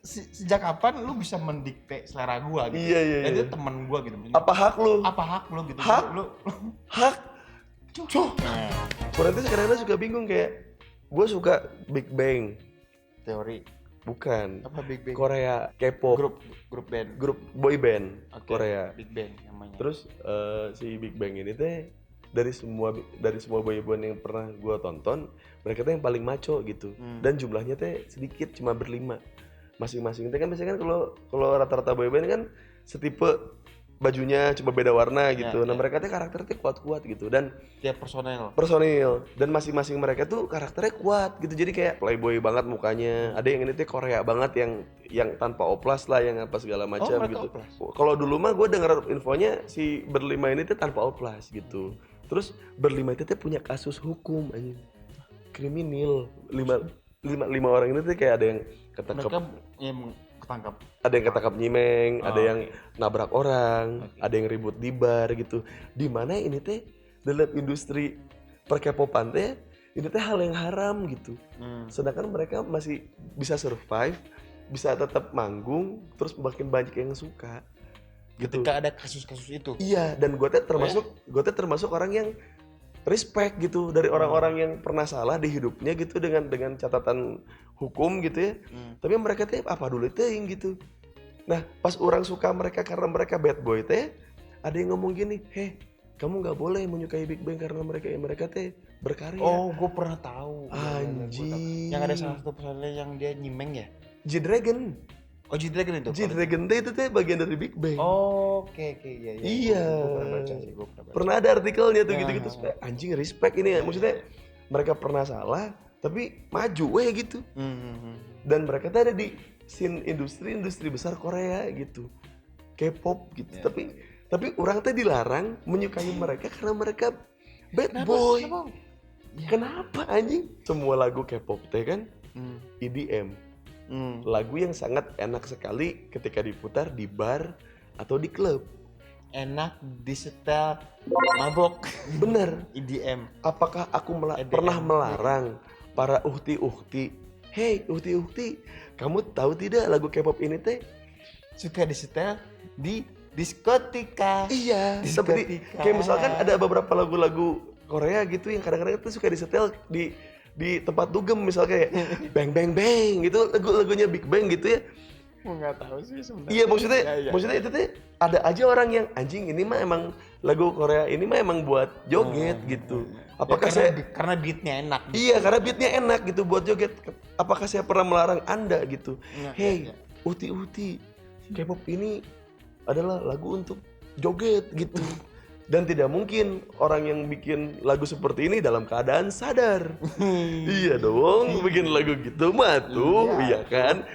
Sejak kapan lu bisa mendikte selera gua gitu? Iya. Itu teman gua gitu. Apa hak lu gitu? Hak? Cuh. Berarti sekarang suka bingung kayak gua suka Big Bang teori. Bukan. Apa Big Bang? Korea, K-pop. Grup band. Grup boy band Okay. Korea. Big Bang namanya. Terus si Big Bang ini teh dari semua boyband yang pernah gue tonton, mereka tuh yang paling maco gitu. Dan jumlahnya teh sedikit, cuma berlima. Masing-masing teh kan biasanya kan kalau rata-rata boyband kan setipe bajunya cuma beda warna gitu. Nah mereka tuh karakternya kuat-kuat gitu dan Tiap personil dan masing-masing mereka tuh karakternya kuat gitu. Jadi kayak playboy banget mukanya. Ada yang ini tuh Korea banget yang tanpa oplas lah, yang apa segala macam gitu. Kalau dulu mah gue denger infonya si berlima ini tuh tanpa oplas gitu. Terus berlima itu tuh punya kasus hukum anjing. Kriminal. Lima orang ini tuh kayak ada yang ketangkep. Mereka yang ketangkap. Ada yang ketangkap nyimeng, ada yang nabrak orang, ada yang ribut di bar gitu. Di mana ini teh dalam industri per-K-popan teh ini teh hal yang haram gitu. Sedangkan mereka masih bisa survive, bisa tetap manggung, terus makin banyak yang suka. Gitu. Ketika ada kasus-kasus itu. Iya, dan gue teh termasuk orang yang respect gitu dari orang-orang yang pernah salah di hidupnya gitu dengan catatan hukum gitu ya. Tapi mereka teh apa dulu teuing gitu. Nah, pas orang suka mereka karena mereka bad boy teh, ada yang ngomong gini, "Heh, kamu nggak boleh menyukai Big Bang karena mereka teh berkarya." Oh, gue pernah tahu. Anjing. Yang ada salah satu personel yang dia nyimeng ya? G-Dragon. Oh, G-Dragon itu? G-Dragon teh itu teh bagian dari Big Bang. Oh, oke iya. Iya. Gue pernah baca sih, gue pernah baca. Pernah ada artikelnya tuh gitu-gitu. Supaya anjing respect ini ya. Maksudnya mereka pernah salah tapi maju gitu. Dan mereka tuh ada di scene industri besar Korea gitu. K-pop gitu. Tapi orang teh dilarang menyukai mereka karena mereka bad boy. Kenapa anjing? Semua lagu K-pop teh kan EDM. Lagu yang sangat enak sekali ketika diputar di bar atau di klub. Enak disetel mabok. Bener. EDM. Apakah aku pernah melarang para uhti-uhti? Hey uhti-uhti, kamu tahu tidak lagu K-pop ini teh suka disetel di diskotika. Iya, seperti kayak misalkan ada beberapa lagu-lagu Korea gitu yang kadang-kadang itu suka disetel di tempat dugem misalnya kayak bang bang bang gitu, lagu-lagunya Big Bang gitu ya. Nggak tahu sih sebenarnya. Iya maksudnya itu tuh ada aja orang yang anjing ini mah emang lagu Korea ini mah emang buat joget gitu. Apakah karena beatnya enak. Iya, karena beatnya enak gitu buat joget. Apakah saya pernah melarang Anda gitu? Hey, uti-uti, K-pop ini adalah lagu untuk joget gitu. Dan tidak mungkin orang yang bikin lagu seperti ini dalam keadaan sadar. Iya dong, bikin lagu gitu mah tuh, iya kan?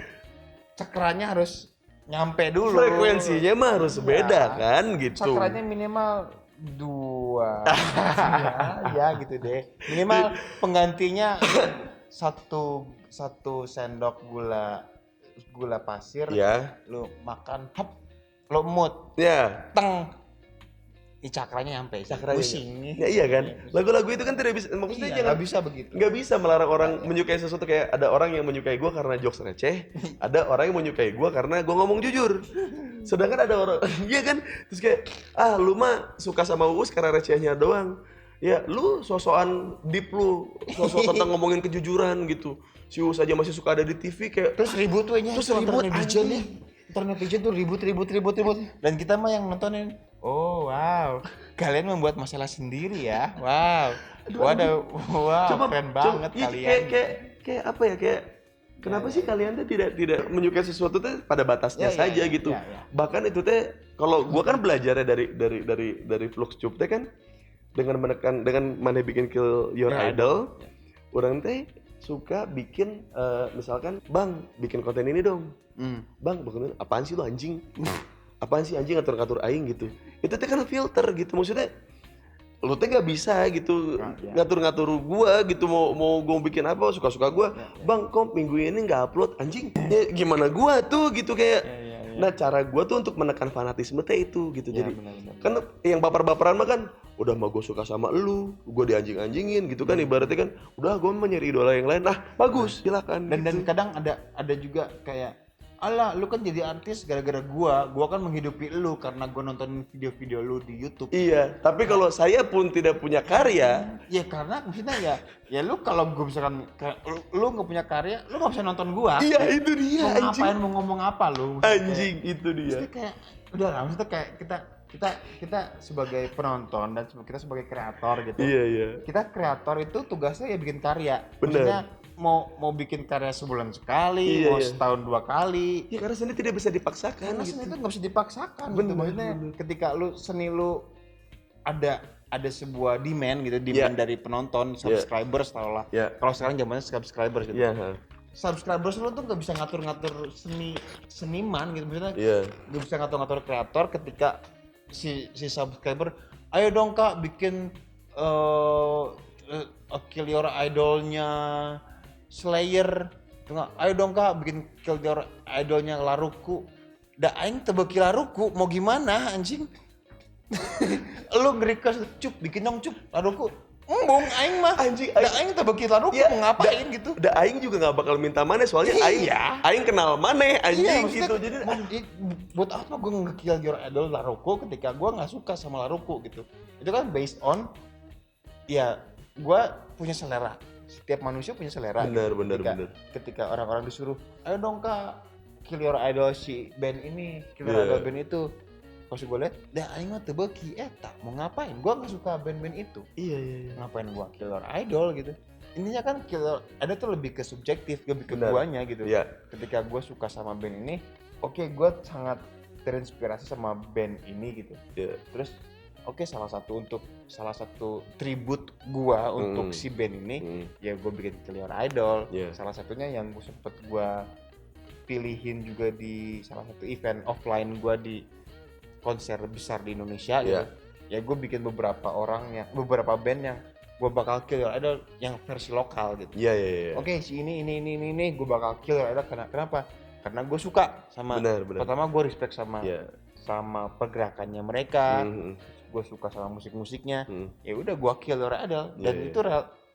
Cakranya harus nyampe dulu. Frekuensinya mah harus beda kan gitu. Cakranya minimal 2. ya gitu deh. Minimal penggantinya satu sendok gula pasir. Ya. Lu makan, lo mood. Ya. Teng. Cakranya nyampe. Pusing nih. Ya iya kan. Lagu-lagu itu kan tidak bisa, maksudnya jangan bisa begitu. Nggak bisa melarang orang menyukai sesuatu. Kayak ada orang yang menyukai gue karena jokes receh, ada orang yang menyukai gue karena gue ngomong jujur. Sedangkan ada orang, iya kan, terus kayak lu mah suka sama Uus karena recehnya doang. Ya lu sosokan deep lu, sosok tentang ngomongin kejujuran gitu. Si Uus aja masih suka ada di TV kayak terus ribut tuh nya. Terus ribut netizen tuh ribut. Dan kita mah yang nontonin. Oh wow, kalian membuat masalah sendiri ya. Wow, keren banget kalian. Kayak apa ya, kayak kenapa sih kalian tuh tidak menyukai sesuatu tuh pada batasnya saja gitu. Bahkan itu teh kalau gua kan belajarnya dari Fluxtube teh kan dengan mana bikin Kill Your Idol, orang teh suka bikin misalkan bang bikin konten ini dong. Bang, bukan apaan sih lo anjing? Apaan sih anjing ngatur-ngatur aing gitu. Itu teh kan filter gitu, maksudnya lu teh gak bisa gitu ngatur-ngatur gua gitu, mau gua bikin apa suka-suka gua. Bang, kok minggu ini nggak upload anjing? Ya gimana gua tuh gitu kayak. Nah, cara gua tuh untuk menekan fanatisme teh itu gitu. Jadi kan yang baper-baperan mah kan udah mah gua suka sama lu, gua dianjing-anjingin gitu kan, ibaratnya kan udah gua menyari idola yang lain. Nah, bagus, silakan. Dan kadang ada juga kayak alah, lu kan jadi artis gara-gara gua kan menghidupi lu karena gua nonton video-video lu di YouTube. Iya, tapi kalau saya pun tidak punya karya, ya karena maksudnya ya lu kalau gua misalkan lu nggak punya karya, lu nggak bisa nonton gua. Iya, itu dia. Mau ngapain, mau ngomong apa lu? Anjing, itu dia. Maksudnya kayak udah lah, maksudnya kayak kita kita sebagai penonton dan kita sebagai kreator gitu. Iya. Kita kreator itu tugasnya ya bikin karya. Bener. Maksudnya mau bikin karya sebulan sekali, Iya, mau iya. setahun 2 kali. Ya karena seni tidak bisa dipaksakan Karena gitu. seni itu nggak bisa dipaksakan Bener, gitu. Maksudnya bener. ketika seni lu ada sebuah demand gitu, demand dari penonton, subscribers taruhlah. Iya. Kalau sekarang zamannya subscribers gitu. Iya. Subscribers lu tuh nggak bisa ngatur-ngatur seniman gitu, maksudnya Iya. nggak bisa ngatur-ngatur kreator ketika si subscriber, ayo dong kak bikin kill your idolnya Slayer, nggak, ayo dong kak bikin kill your idolnya Laruku. Da aing tebeki Laruku mau gimana anjing? Lu nge-request cup bikin dong cup Laruku. Embung aing mah. Anjing, Da aing tebeki Laruku Ya, mau ngapain gitu. Da aing juga nggak bakal minta maneh soalnya Iya. aing kenal maneh anjing maksudnya, gitu. Jadi buat apa gue nge-kill your idol Laruku ketika gue nggak suka sama Laruku gitu. Itu kan based on ya gue punya selera. Setiap manusia punya selera. Bener, gitu. bener. Ketika orang-orang disuruh, ayo dong kak kill your idol si band ini, kill your Iya. idol band itu. Pas gue liat, dah aing mah tebeki tak mau ngapain? Gue nggak suka band-band itu. Iya. Ngapain gue kill your idol gitu? Intinya kan kill your idol tuh lebih ke subjektif, lebih ke Bener. guanya gitu. Iya. Ketika gue suka sama band ini, oke gue sangat terinspirasi sama band ini gitu. Iya. Terus oke salah satu tribute gue untuk si band ini, ya gue bikin kill your idol. Iya. Salah satunya yang gue sempet gue pilihin juga di salah satu event offline gue di konser besar di Indonesia gitu. Ya gue bikin beberapa band yang gue bakal kill your idol yang versi lokal gitu. Iya. Oke, si ini gue bakal kill your idol kenapa? Karena gue suka sama Benar. pertama gue respect sama Iya. sama pergerakannya mereka. Mhm. Gue suka sama musik-musiknya. Mhm. Ya udah gue kill your idol dan Iya. itu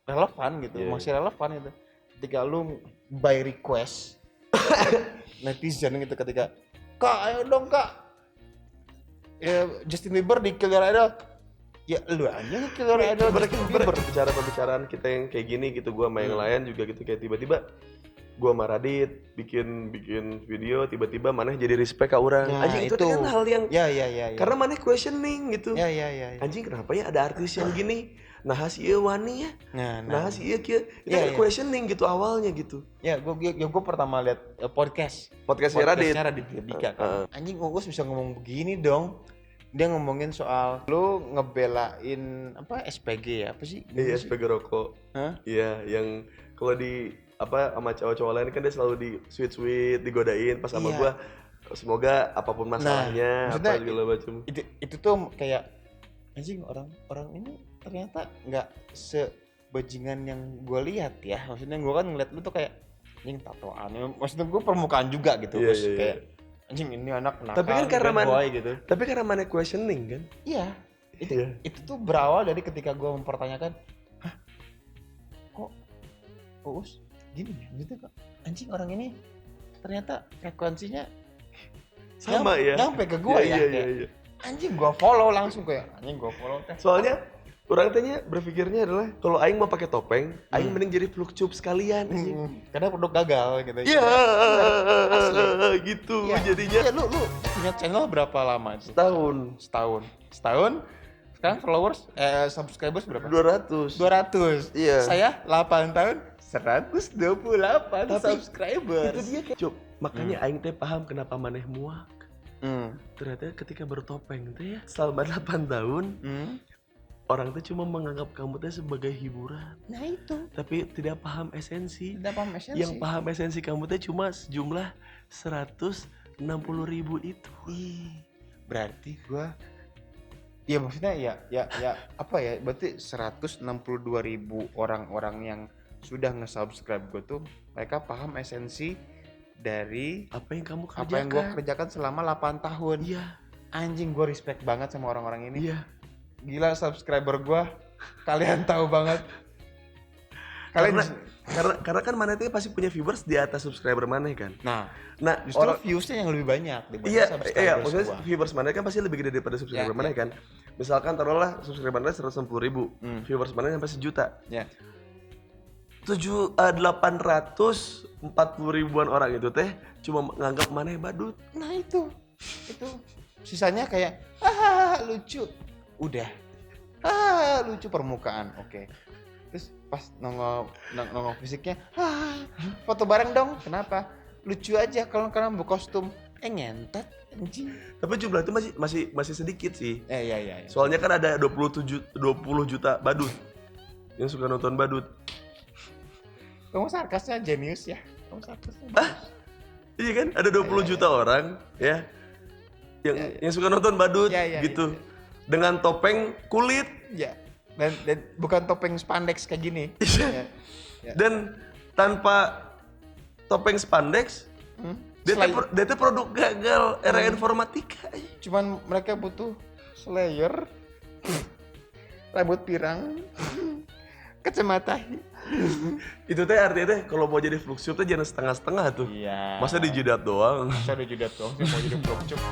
relevan gitu. Iya. Masih relevan itu. Ketika lu by request netizen gitu ketika, "Kak, ayo dong, Kak. Ya Justin Bieber di kill your idol." Ya lu aja kill your idol Justin Bieber. Pembicaraan kita yang kayak gini gitu, gua sama yang lain juga gitu, kayak tiba-tiba gua sama Radit bikin video, tiba-tiba maneh jadi respect ke orang. Nah, Anjing itu kan hal yang ya. karena maneh questioning gitu. Ya. Anjing kenapa ya ada artis yang gini? Nah ieu wani ya. Nah ieu kieu. Itu Iya, kan iya. questioning gitu awalnya gitu. Ya, gue pertama lihat Podcastnya Radit. Radit Dika kan. Anjing Uus bisa ngomong begini dong. Dia ngomongin soal lu ngebelain apa SPG ya? Apa sih? Iya, SPG rokok. Hah? Iya, yang kalau di apa sama cowok-cowok lain kan dia selalu di sweet digodain pas sama Iya. gua. Semoga apapun masalahnya maksudnya apa segala macam. Itu tuh kayak anjing orang ini ternyata nggak sebajingan yang gue lihat ya. Maksudnya gue kan ngeliat lu tuh kayak anjing tatoan. Maksudnya gue permukaan juga gitu. Iya, Terus iya, iya. kayak anjing ini anak nakal. Tapi kan karena bad boy gitu. Tapi karena mana questioning kan? Iya. Iya. Itu tuh berawal dari ketika gue mempertanyakan, hah, kok Uus gini ya? Gitu kok anjing orang ini ternyata frekuensinya Sama ya. nyampe ke gue ya. Kayak, Iya. anjing gue follow langsung kayak anjing gue follow teh. Soalnya orang tanya berpikirnya adalah kalau aing mau pakai topeng, aing mending jadi flukcup sekalian anjing. Karena produk gagal gitu. Iya, Asli. gitu Iya. jadinya. Iya, lu punya channel berapa lama itu? Setahun. Setahun. Sekarang followers subscribers berapa? 200. 200. Iya. Saya 8 tahun 128 Tapi subscribers. Itu dia kayak Cup. Makanya aing teh paham kenapa maneh muak. Hmm. Ternyata ketika bertopeng teh ya selama 8 tahun Hmm. orang teh cuma menganggap kamu teh sebagai hiburan, Nah itu. tapi tidak paham esensi. Tidak paham esensi. Yang paham esensi kamu teh cuma sejumlah 160.000 itu. Ih, berarti gua ya maksudnya ya apa ya? Berarti 162.000 orang-orang yang sudah nge-subscribe gue tuh mereka paham esensi dari Apa yang kamu kerjakan? apa yang gue kerjakan selama 8 tahun. Iya, Anjing, gue respect banget sama orang-orang ini. iya. Gila subscriber gue, kalian tahu banget. Kalian Karena kan mana itu pasti punya viewers di atas subscriber mana kan. nah Nah, justru viewsnya yang lebih banyak dibanding iya, subscriber maksudnya gua. viewers mana kan pasti lebih gede daripada subscriber Iya, mana kan. Misalkan taruhlah subscriber mana 160.000, viewers mana sampai 1 juta. Ya. 840 ribuan orang itu teh cuma nganggap mana badut. Nah itu Sisanya kayak lucu. Udah. Lucu permukaan. Oke. Terus pas nongol fisiknya, foto bareng dong. Kenapa? Lucu aja kalau kalian berkostum. Ngentot anjing. Tapi jumlah itu masih sedikit sih. Iya. Soalnya kan ada 20 juta badut yang suka nonton badut. Kamu sarkasnya jenius ya. Iya kan? Ada 20 juta orang ya yang suka nonton badut gitu. Iya. Dengan topeng kulit. Ya. Dan bukan topeng spandex kayak gini. Iya. Dan tanpa topeng spandex, dia tuh produk gagal era informatika. Cuman mereka butuh slayer, rambut pirang, kacamata. Itu teh artinya teh kalau mau jadi Fluxcube teh jangan setengah-setengah tuh. Iya. Masa dijidat doang. Masa dijidat doang sih mau jadi Fluxcube.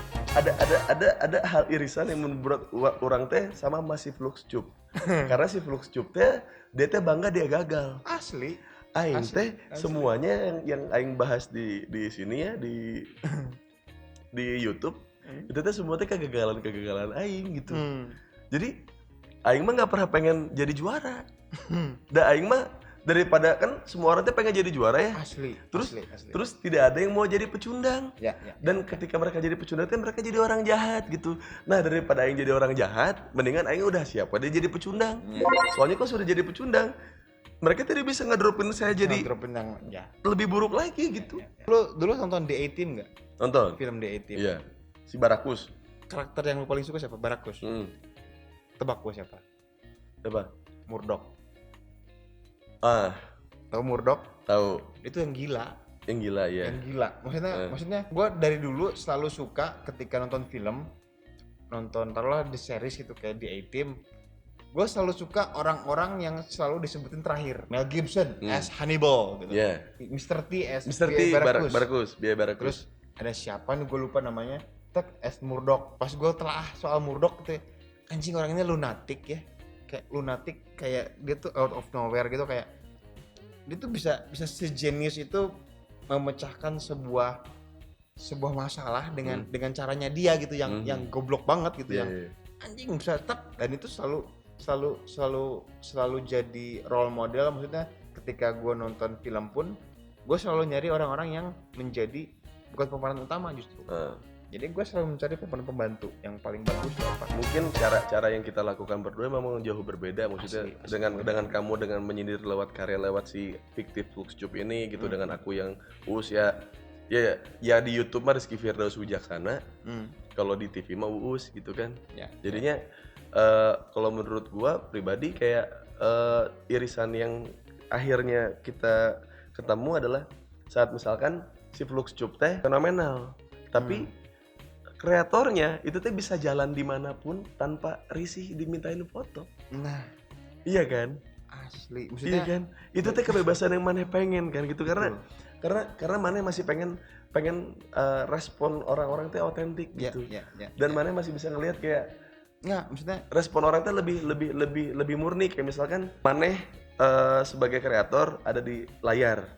Ada hal irisan yang membuat orang teh sama masih Fluxcube. Karena si Fluxcube teh dia teh bangga dia gagal. Asli. Aing teh semuanya yang aing bahas di sini ya di YouTube itu teh semua teh kegagalan aing gitu. Jadi aing mah nggak pernah pengen jadi juara. Da aing mah daripada kan semua orang teh pengen jadi juara ya. Asli. Terus tidak ada yang mau jadi pecundang. Ya. Dan ketika mereka jadi pecundang kan mereka jadi orang jahat gitu. Nah, daripada aing jadi orang jahat, mendingan aing udah siap dia jadi pecundang. Soalnya kok sudah jadi pecundang, mereka tidak bisa ngedropin saya jadi yang lebih buruk lagi gitu. Lu dulu nonton The A-Team enggak? Nonton? Film The A-Team. Iya. Si Barakus. Karakter yang lu paling suka siapa? Barakus. Tebak gua siapa? Siapa? Murdoch. Tahu Murdoch? Tahu. Itu yang gila. Yang gila ya. Yang gila. Maksudnya gua dari dulu selalu suka ketika nonton film, taruhlah The Series gitu kayak The A-Team. Gue selalu suka orang-orang yang selalu disebutin terakhir. Mel Gibson as Hannibal gitu. Yeah. Mr. T as Barakus. Terus ada siapa nih gue lupa namanya. As Murdoch. Pas gue telah soal Murdoch gitu, anjing orang ini lunatic ya. Kayak lunatic, kayak dia tuh out of nowhere gitu, kayak dia tuh bisa sejenius itu memecahkan sebuah masalah dengan caranya dia gitu yang goblok banget gitu, yang anjing bisa dan itu selalu jadi role model. Maksudnya ketika gue nonton film pun gue selalu nyari orang-orang yang menjadi bukan pemeran utama justru. Jadi gue selalu mencari pemeran pembantu yang paling bagus apa. Mungkin cara yang kita lakukan berdua memang jauh berbeda. Maksudnya asli. dengan kamu dengan menyindir lewat karya lewat si fiktif Fluxcube ini gitu, dengan aku yang Uus ya di YouTube mah Rizky Firdaus Wijaksana. Kalau di TV mah Uus gitu kan. Jadinya kalau menurut gua pribadi kayak irisan yang akhirnya kita ketemu adalah saat misalkan si Fluxcube teh fenomenal, tapi kreatornya itu teh bisa jalan dimanapun tanpa risih dimintain foto. Nah, iya kan? Asli. Maksudnya, iya kan? Itu teh kebebasan yang maneh pengen kan gitu, karena maneh masih pengen respon orang-orang teh otentik gitu. Dan maneh masih bisa ngelihat kayak maksudnya respon orang tuh lebih murni, kayak misalkan maneh sebagai kreator ada di layar,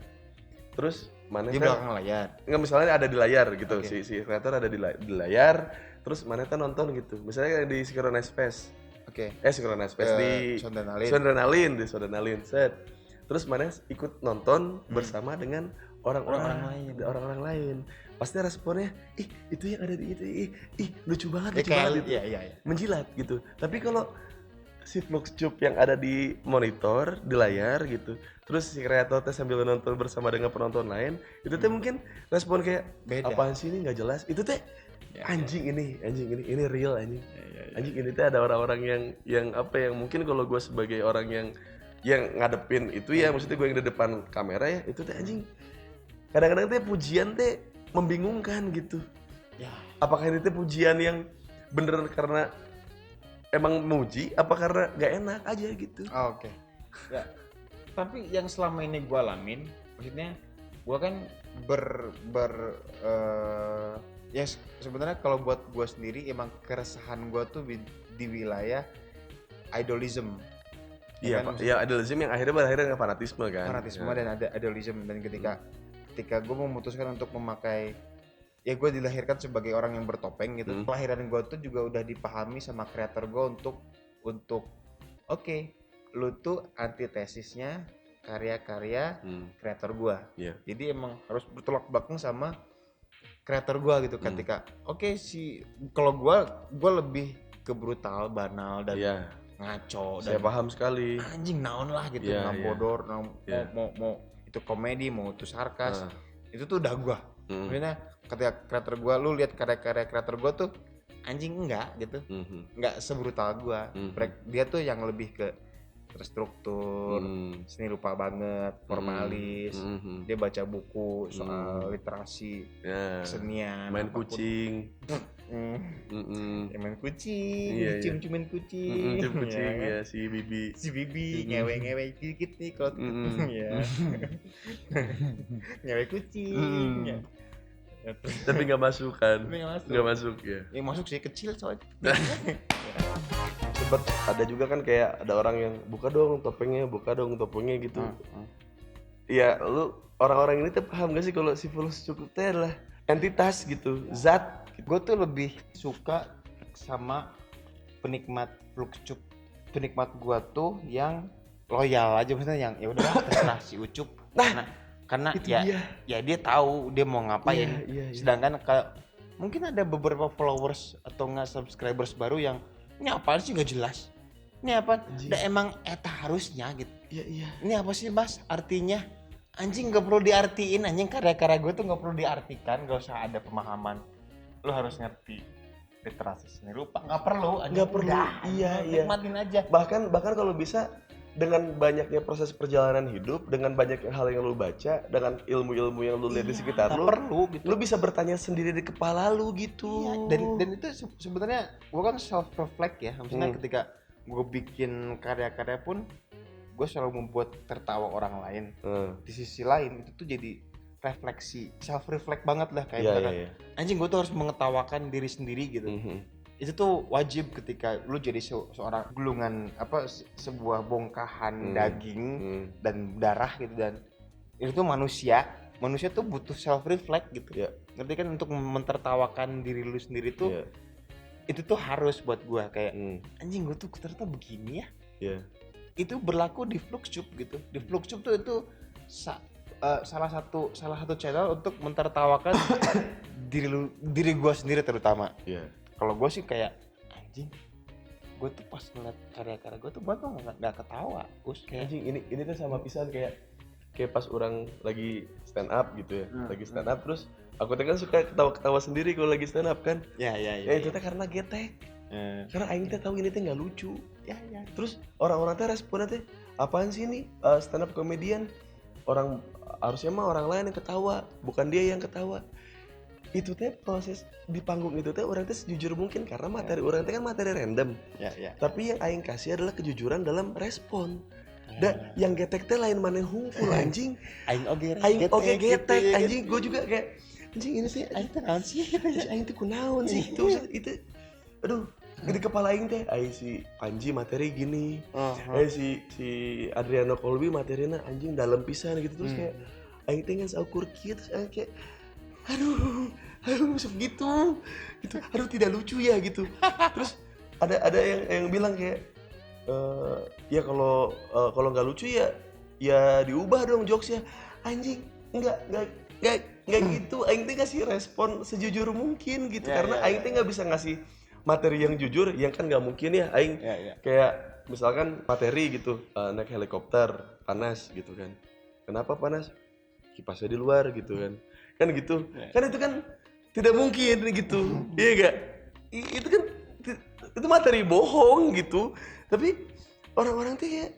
terus maneh di belakang layar. Enggak, misalnya ada di layar gitu, si kreator ada di layar, terus maneh tuh nonton gitu, misalnya di Synchronized Space. Synchronized Space di Soundrenalin set. Terus maneh ikut nonton bersama dengan orang-orang lain. Pasti responnya, itu yang ada di itu, lucu banget gitu. Iya. Menjilat gitu. Tapi kalau si Fluxcube yang ada di monitor, di layar gitu, terus si kreator teh sambil nonton bersama dengan penonton lain, itu teh mungkin respon kayak beda. Apaan sih ini nggak jelas. Itu teh anjing ini real anjing. Anjing ini teh ada orang-orang yang apa yang mungkin kalau gue sebagai orang yang ngadepin itu ya, maksudnya gue yang di depan kamera ya, itu teh anjing. Kadang-kadang teh pujian teh membingungkan gitu. Apakah ini teh pujian yang bener karena emang muji, apa karena gak enak aja gitu. Ya. Tapi yang selama ini gue alamin, maksudnya gue kan ya sebenarnya kalau buat gue sendiri emang keresahan gue tuh di wilayah idolism. Iya, kan? Ya idolism yang akhirnya dengan fanatisme kan. Dan ada idolism, dan ketika gue memutuskan untuk memakai ya gue dilahirkan sebagai orang yang bertopeng gitu. Kelahiran gue tuh juga udah dipahami sama kreator gue untuk oke, lu tuh antitesisnya karya-karya kreator gue. Iya. Jadi emang harus bertolak belakang sama kreator gue gitu. Ketika kalau gue lebih ke brutal, banal dan Iya. ngaco Saya dan paham sekali. anjing naon lah gitu, Iya, bodor, Iya. mau itu komedi, mau itu sarkas, itu tuh udah gua. Maksudnya ketika kreator gua, lu lihat karya-karya kreator gua tuh anjing enggak gitu, enggak sebrutal gua. Dia tuh yang lebih ke terstruktur, seni rupa banget, formalis. Dia baca buku soal literasi, kesenian, Main apapun. kucing. Ya, main kucing, Iya, iya. cium-ciumin kucing, Cium kucing ya kan? ya si Bibi. Si Bibi ngewe-ngewe dikit nih kalau ya. Ngewe kucing. Ya. Tapi nggak masuk kan? Tapi nggak masuk. Nggak masuk ya. Ya masuk sih kecil soalnya. Sempet ada juga kan kayak ada orang yang buka dong topengnya gitu. Iya, lu orang-orang ini tuh paham gak sih kalau si Fulus cukup teh adalah entitas gitu, zat. Gue tuh lebih suka sama penikmat Fluxcup. Penikmat gua tuh yang loyal aja, maksudnya yang ya udah terserah si Ucup. Karena itu ya dia tahu dia mau ngapain. Iya. Sedangkan kalau mungkin ada beberapa followers atau nggak subscribers baru yang ini apaan sih nggak jelas. Ini apa? Udah emang eta harusnya gitu. Iya. Ini apa sih Mas artinya? Anjing nggak perlu diartiin, anjing karya-karya gue tuh nggak perlu diartikan, gak usah ada pemahaman. Lu harus ngerti literasi seni rupa, nggak perlu. Nggak perlu. Udah, Iya. nikmatin aja. Bahkan kalau bisa dengan banyaknya proses perjalanan hidup, dengan banyak hal yang lu baca, dengan ilmu-ilmu yang lu lihat di sekitar nggak lu, perlu gitu. lu bisa bertanya sendiri di kepala lu gitu. Iya, dan itu sebenarnya gue kan self reflect ya, maksudnya ketika gue bikin karya-karya pun gue selalu membuat tertawa orang lain. Di sisi lain itu tuh jadi refleksi, self reflect banget lah kayak misalkan anjing gue tuh harus mengetawakan diri sendiri gitu. Itu tuh wajib ketika lu jadi seorang gulungan sebuah bongkahan daging dan darah gitu, dan itu tuh manusia tuh butuh self reflect gitu. Ngerti kan, untuk mentertawakan diri lu sendiri tuh itu tuh harus buat gua kayak anjing gua tuh ternyata begini ya. Itu berlaku di Fluxcup gitu. Di Fluxcup tuh itu salah satu channel untuk mentertawakan diri gua sendiri terutama. Kalau gue sih kayak anjing, gue tuh pas ngeliat karya-karya gue tuh nggak ketawa, kayak Anjing ini tuh sama pisan kayak pas orang lagi stand up gitu ya, lagi stand up terus aku tuh kan suka ketawa-ketawa sendiri kalau lagi stand up kan. Ya itu tuh karena getek. Karena aing teh tahu ini teh nggak lucu. Terus orang-orang teh responnya teh apaan sih ini stand up comedian, orang harusnya mah orang lain yang ketawa, bukan dia yang ketawa. Itu teh proses di panggung itu teh orang teh sejujur mungkin karena materi orang teh kan materi random. Tapi yang aing kasih adalah kejujuran dalam respon. Dan yang getek teh lain maneh hungkul anjing. Aing oge getek anjing. Gue juga kayak anjing ini sih aing teh naon sih? Aing teh kunaon sih itu. Aduh, di kepala aing teh si Panji materi gini. Si Adriano Colby materina anjing dalam pisan gitu, terus kayak aing teh ngan saukur kieu terus aing kayak aduh gitu, aduh tidak lucu ya gitu. Terus ada yang bilang kayak ya kalau nggak lucu ya diubah dong jokesnya. Anjing nggak gitu. Aing teh ngasih respon sejujur mungkin gitu, karena aing teh nggak bisa ngasih materi yang jujur, yang kan nggak mungkin ya aing. Kayak misalkan materi gitu, naik helikopter panas gitu kan. Kenapa panas? Kipasnya di luar gitu kan gitu. Kan itu kan tidak mungkin gitu. Iya enggak? Itu kan itu materi bohong gitu. Tapi orang-orang tuh kayak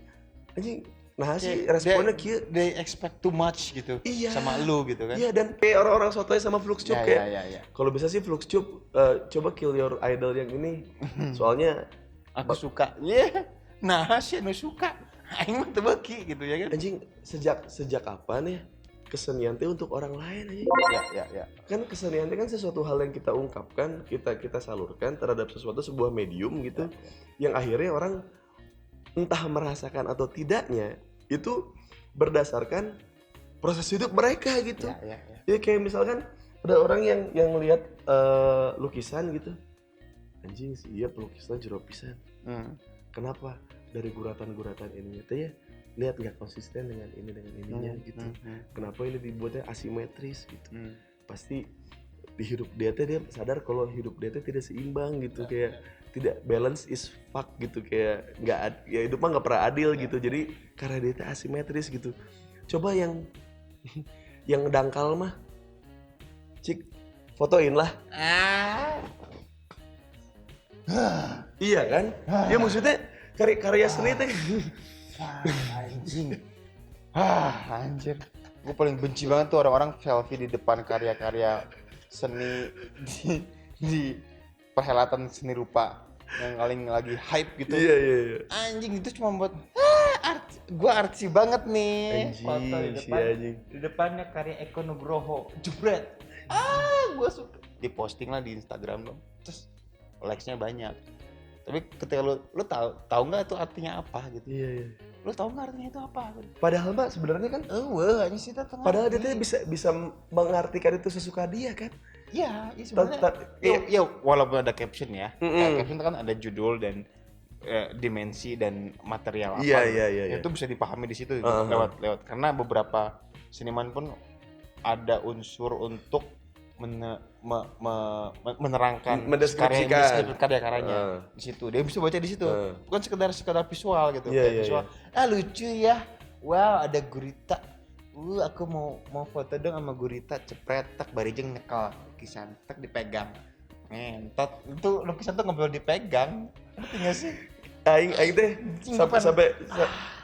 anjing nah sih responnya kieu, they expect too much gitu sama lu gitu kan. Iya, dan kayak orang-orang sotoy sama Fluxcup kayak kalau bisa sih Fluxcup coba kill your idol yang ini. Soalnya aku suka. Nah sih anu suka. Aing mah teu beuki gitu ya kan. Anjing sejak kapan ya kesenian itu untuk orang lain aja. Ya. Kan kesenian itu kan sesuatu hal yang kita ungkapkan, kita salurkan terhadap sebuah medium gitu. Yang akhirnya orang entah merasakan atau tidaknya itu berdasarkan proses hidup mereka gitu. Ya kayak misalkan ada orang yang lihat lukisan gitu, anjing sih iya pelukisnya jero pisan. Kenapa? Dari guratan-guratan ininya teh ya, lihat nggak konsisten dengan ini dengan ininya gitu. Kenapa ini dibuatnya asimetris gitu? Pasti di hidup dia teh dia sadar kalau hidup dia teh tidak seimbang gitu, kayak tidak balance is fuck gitu, kayak nggak ya hidup mah nggak pernah adil gitu. Jadi karena dia teh asimetris gitu. Coba yang yang dangkal mah, cik fotoin lah. Iya kan? Ya maksudnya karya seni teh. Anjing. Anjir. Gue paling benci banget tuh orang-orang selfie di depan karya-karya seni di perhelatan seni rupa yang paling lagi hype gitu. Iya. Anjing itu cuma buat gue artsy banget nih. Foto di Anjing, si depan. anjing. Di depannya karya Eko Nugroho. Jebret. Gue suka. Diposting lah di Instagram dong. Terus likes-nya banyak. Tapi ketika lu tahu nggak itu artinya apa gitu. Iya. Lu tahu nggak artinya itu apa? Padahal mbak sebenarnya kan, Ini sih tengah. padahal dia tuh bisa mengartikan itu sesuka dia kan. Iya, sebenarnya. Ya, walaupun ada caption ya. Caption kan ada judul dan dimensi dan material apa. Iya. Itu bisa dipahami di situ lewat karena beberapa seniman pun ada unsur untuk menerangkan karya-karyanya di situ. Dia bisa baca di situ. Bukan sekedar visual gitu. Visual. Lucu ya. Wow, ada gurita. Aku mau foto dong sama gurita, cepret tak barijeng nyekel lukisan tak dipegang. Mentot. Itu lukisan tuh nggak boleh dipegang. Ngerti nggak sih? Aing teh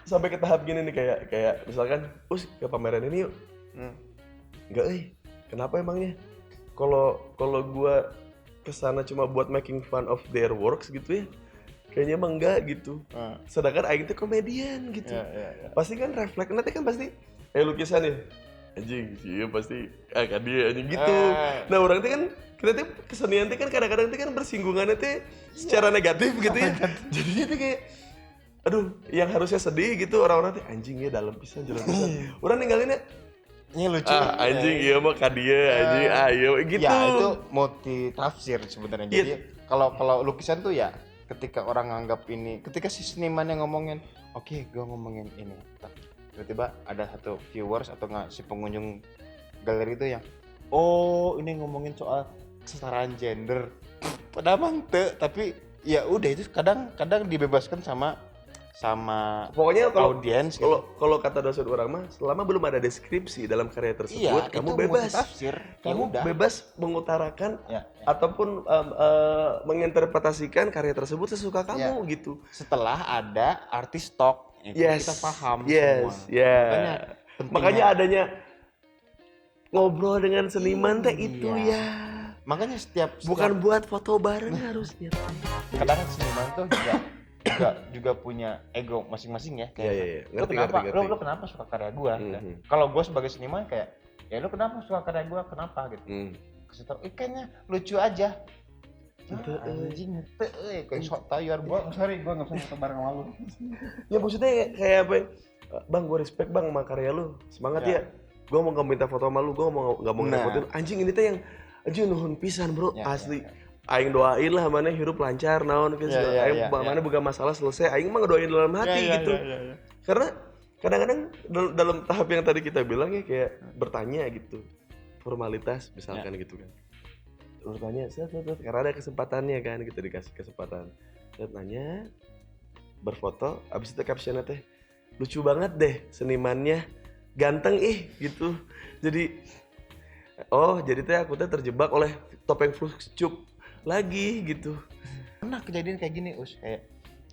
sampai ke tahap gini nih, kayak misalkan, ke pameran ini yuk. Enggak, kenapa emangnya? Kalau gua kesana cuma buat making fun of their works gitu ya, kayaknya emang enggak gitu. Sedangkan Aing tuh komedian gitu. Pasti kan refleks nanti kan pasti lukisan ya, anjing sih pasti kan dia anjing gitu. Nah orang tuh kan kita tuh kesenian tuh kan kadang-kadang tuh kan bersinggungannya tuh secara negatif gitu ya. Jadinya tuh kayak aduh, yang harusnya sedih gitu orang-orang tuh anjing ya dalam pisan jalan pisan. Orang ninggalinnya ini lucu. Anjing iya mah kadia anjing ayo gitu. Ya itu multi tafsir sebenarnya. Jadi kalau lukisan tuh ya ketika orang nganggap ini, ketika si seniman yang ngomongin, oke, gue ngomongin ini. Tiba-tiba ada satu viewers atau nggak si pengunjung galeri itu yang ini ngomongin soal kesetaraan gender. Padahal mah tapi ya udah itu kadang dibebaskan sama pokoknya audiens kalau kata dosen orang mah selama belum ada deskripsi dalam karya tersebut kamu bebas tafsir, kamu bebas mengutarakan ataupun menginterpretasikan karya tersebut sesuka kamu gitu setelah ada artis stock kita paham semua. Makanya adanya ngobrol dengan seniman teh itu makanya setiap bukan buat foto bareng harusnya. Kadang seniman tuh juga punya ego masing-masing ya. Iya. Lu kenapa suka karya gua? Kalau gua sebagai seniman kayak, ya lu kenapa suka karya gua? Kenapa gitu? Kasih tau, kayaknya lucu aja. Anjing, kayak sok tayar gua. Sorry, gua enggak bisa foto bareng sama lu. Ya maksudnya kayak apa? Bang, gua respect bang sama karya lu. Semangat ya. Gua mau minta foto sama lu, gua nggak mau ngerepotin. Anjing ini teh yang anjing nuhun pisan, bro. Asli. Aing doain lah mana hidup lancar naon gitu. Aing mana boga masalah selesai, aing mah ngedoain dalam hati gitu. Karena kadang-kadang dalam tahap yang tadi kita bilang ya kayak bertanya gitu. Formalitas misalkan gitu kan. Bertanya, karena ada kesempatannya kan gitu, dikasih kesempatan. Saya nanya, berfoto, abis itu captionnya teh lucu banget deh senimannya, ganteng gitu. Jadi teh aku teh terjebak oleh topeng flux cup lagi gitu. Pernah kejadian kayak gini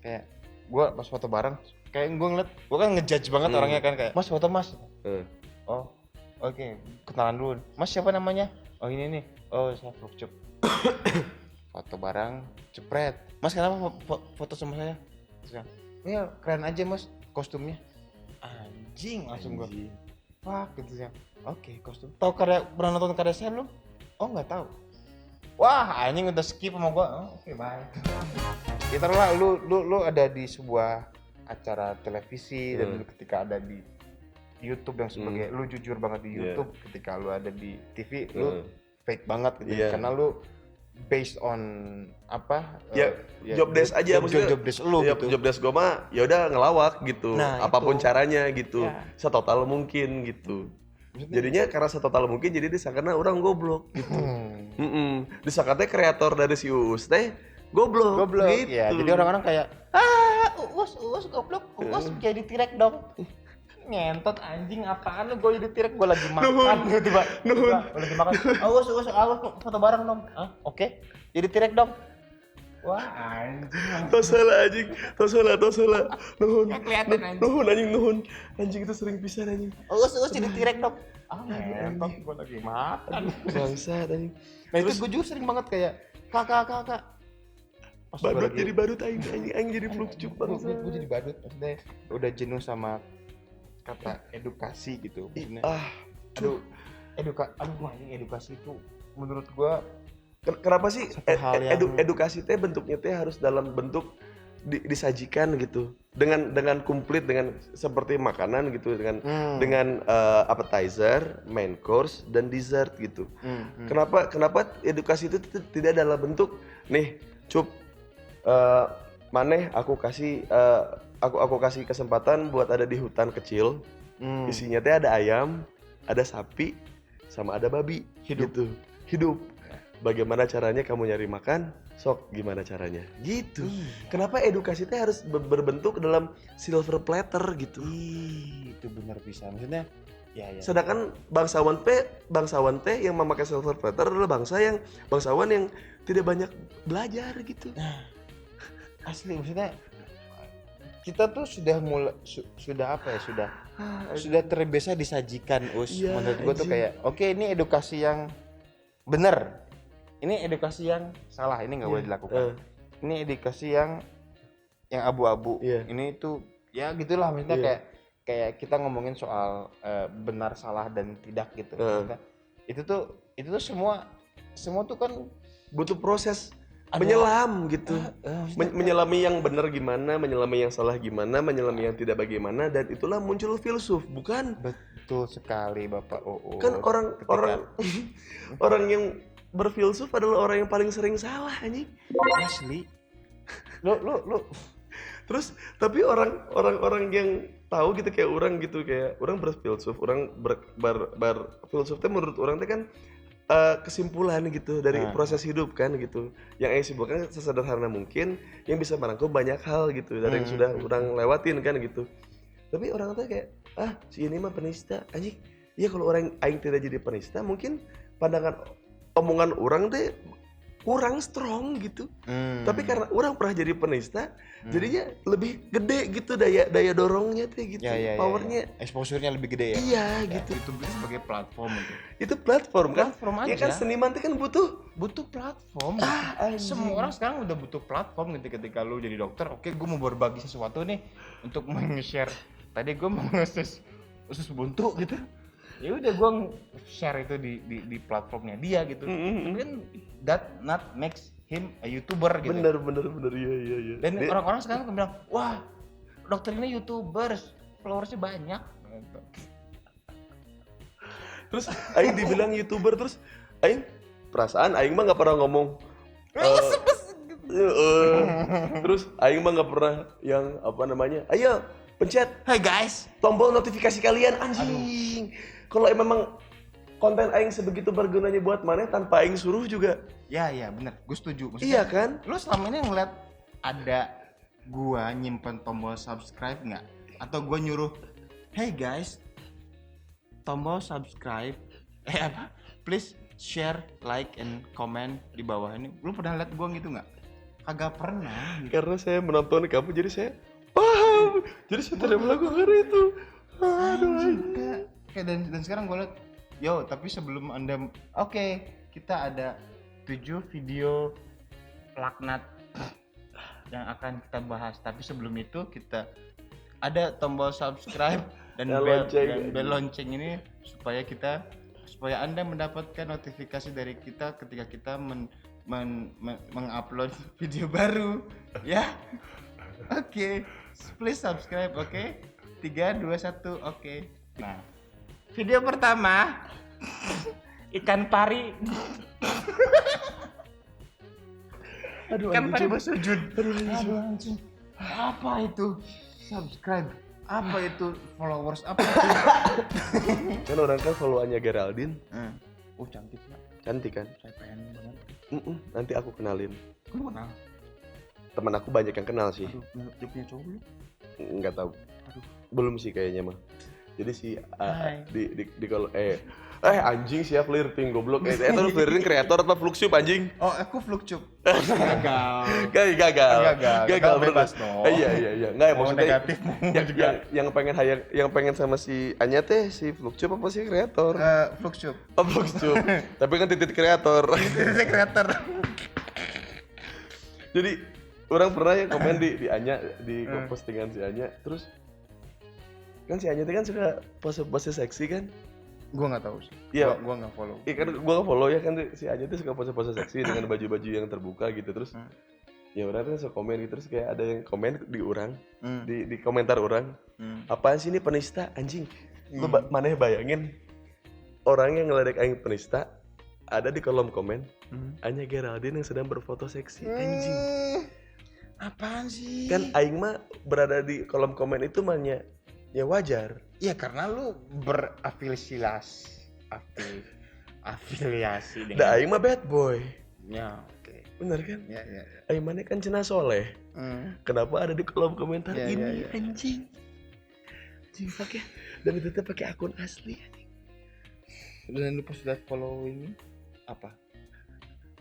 kayak gue pas foto bareng kayak gue ngeliat, gue kan ngejudge banget orangnya kan kayak mas foto mas. Oke, kenalan dulu. Mas siapa namanya? Oh ini nih. Oh saya Flukcup. Foto bareng, cepret. Mas kenapa foto sama saya? Iya keren aja mas kostumnya. Anjing langsung gue. Wah gitu ya. Oke, kostum. Tahu pernah nonton karya saya belum? Oh nggak tahu. Wah, anjing udah skip sama gua. Oke, bye. Ya taruhlah lu ada di sebuah acara televisi dan ketika ada di YouTube dan sebagai lu jujur banget di YouTube, ketika lu ada di TV lu fake banget gitu. Iya. Karena lu based on apa? Ya, job desk aja maksudnya. Job desk lu ya, gitu. Job desk gue mah ya udah ngelawak gitu. Nah, apapun itu. caranya gitu. Ya. Setotal mungkin gitu. Maksudnya- Jadinya karena setotal mungkin jadi disangkanya orang goblok gitu. Disangkanya kreator dari si Uus teh goblok. Goblok. Gitu. Ya, jadi orang-orang kayak Uus goblok, Uus jadi tirek dong. Ngentot anjing apaan lu, gue jadi tirek, gue lagi makan tiba-tiba gue lagi makan, Uus foto bareng dong. Oke. Jadi tirek dong. Wah anjing. Tos salah. Nuhun. Kelihatan anjing. Nuhun. Anjing itu sering pisan anjing. Uus jadi tirek dong. Ngentot, gue lagi makan. Bangsa anjing. Nah itu gue juga sering banget kayak kakak. Pas gua Badut lagi- jadi badut aing jadi flukcuk bangsa. gue jadi badut, maksudnya udah jenuh sama kata edukasi gitu. Maksudnya, aduh anjing edukasi itu menurut gua Kenapa sih Satu hal yang- edukasi teh bentuknya teh harus dalam bentuk disajikan gitu dengan komplit dengan seperti makanan gitu dengan appetizer, main course dan dessert gitu. Kenapa edukasi itu tidak dalam bentuk nih cup maneh aku kasih kesempatan buat ada di hutan kecil. Isinya teh ada ayam, ada sapi, sama ada babi. Hidup. Bagaimana caranya kamu nyari makan? Sok gimana caranya? Gitu. Kenapa edukasi teh harus berbentuk dalam silver platter gitu? Itu benar bisa. Maksudnya ya. Sedangkan bangsawan teh yang memakai silver platter adalah bangsawan yang tidak banyak belajar gitu. Asli maksudnya kita tuh sudah mulai sudah terbiasa disajikan Iya, menurut gua tuh anjing. kayak oke, ini edukasi yang benar, ini edukasi yang salah, ini nggak boleh dilakukan, ini edukasi yang abu-abu, Iya. ini tuh ya gitulah maksudnya Iya. kayak kita ngomongin soal benar salah dan tidak gitu. Maksudnya, itu tuh semua tuh kan Butuh proses Ada- menyelam gitu. maksudnya Menyelami yang benar gimana, menyelami yang salah gimana, menyelami yang tidak bagaimana, dan itulah muncul filsuf, bukan? betul sekali Bapak Oo. Kan orang yang berfilsuf adalah orang yang paling sering salah anjing. asli lu Terus tapi orang yang tahu gitu kayak orang berfilsuf, orang berfilsuf teh menurut orang teh kan kesimpulan gitu dari proses hidup kan gitu. Yang aing simpulkan sesederhana mungkin yang bisa merangkum banyak hal gitu dari yang sudah orang lewatin kan gitu. Tapi orang tuh kayak si ini mah penista anjing. Iya kalau orang aing tidak jadi penista mungkin pandangan omongan orang teh kurang strong gitu. Tapi karena orang pernah jadi penista, jadinya lebih gede gitu daya dorongnya teh gitu, powernya. exposure-nya lebih gede ya. Iya gitu. Itu sebagai platform itu. Itu platform kan? Platform Ya aja. kan seniman teh kan butuh. Platform. Anjing. Semua orang sekarang udah butuh platform gitu. Ketika lu jadi dokter, oke gue mau berbagi sesuatu nih untuk nge-share. Tadi gue mau usus buntu gitu. Ya udah gue share itu di platformnya dia gitu. Tapi kan that not makes him a YouTuber gitu. Bener iya. Dan orang-orang sekarang bilang, wah dokter ini YouTubers, followersnya banyak. Terus aing dibilang YouTuber terus aing perasaan aing mah nggak pernah ngomong. Terus aing mah nggak pernah yang apa namanya? Ayo pencet Hey guys, tombol notifikasi kalian anjing. Kalau emang konten aing sebegitu bergunanya buat mana tanpa aing suruh juga. ya bener, gue setuju. Maksudnya, Iya kan? lu selama ini ngeliat ada gua nyimpen tombol subscribe nggak? Atau gua nyuruh, hey guys, tombol subscribe, apa? Please share, like, and comment di bawah ini. Lu pernah liat gua gitu nggak? Kagak pernah. Gitu. Karena saya menonton kamu jadi saya paham. Jadi saya tidak melakukan itu. Aduh. Kayak dan sekarang gue liat, yo tapi sebelum anda, oke, kita ada 7 video laknat yang akan kita bahas. Tapi sebelum itu kita ada tombol subscribe dan bel lonceng ini supaya anda mendapatkan notifikasi dari kita ketika kita mengupload video baru, ya. Oke, please subscribe, oke? 3, 2, 1, oke. Nah, video pertama Ikan pari. Aduh, Ikan pari anjing. bersujud. Aduh anjing. Apa itu? Subscribe. Apa itu followers? Apa itu? Kan orang kan followannya Geraldine, Cantik ya. cantik kan? Saya pengen banget. Nanti aku kenalin. Lu kenal? Teman aku banyak yang kenal sih. Aduh, dia punya cowok belum? Nggak tahu. Aduh. Belum sih kayaknya mah. Jadi si Hai. di kalau anjing siap flirting goblok. Itu lu flirting kreator apa Fluxtube anjing? Oh, aku Fluxtube. Gagal. Gagal bebas bener. dong. Iya. Enggak Mau maksudnya negatif mau juga. yang pengen sama si Anya teh si Fluxtube apa sih kreator? Fluxtube. Oh, Fluxtube. Tapi kan titik kreator. Saya kreator. Jadi orang pernah ya komen di Anya di postingan si Anya, terus kan si Anya itu kan suka pose-pose seksi kan? Gua nggak tahu sih. Iya. Gua nggak follow. Iya kan gua follow ya kan si Anya tuh suka pose-pose seksi dengan baju-baju yang terbuka gitu terus. Ya orang tuh suka komen gitu terus kayak ada yang komen di orang di komentar orang. Apaan sih ini penista anjing? Lu maneh bayangin orang yang ngeledek aing penista ada di kolom komen Anya Geraldine yang sedang berfoto seksi anjing. Apaan sih? Kan aing mah berada di kolom komen itu mahnya ya wajar. Iya karena lu afiliasi Da dengan. aing mah bad boy. Ya, oke. Bener kan? Ya. Aing mana kan cenah soleh. Kenapa ada di kolom komentar Ya, ini ya. anjing? Anjing pakai dan itu tuh pakai akun asli anjing. Dan lu pas udah following apa?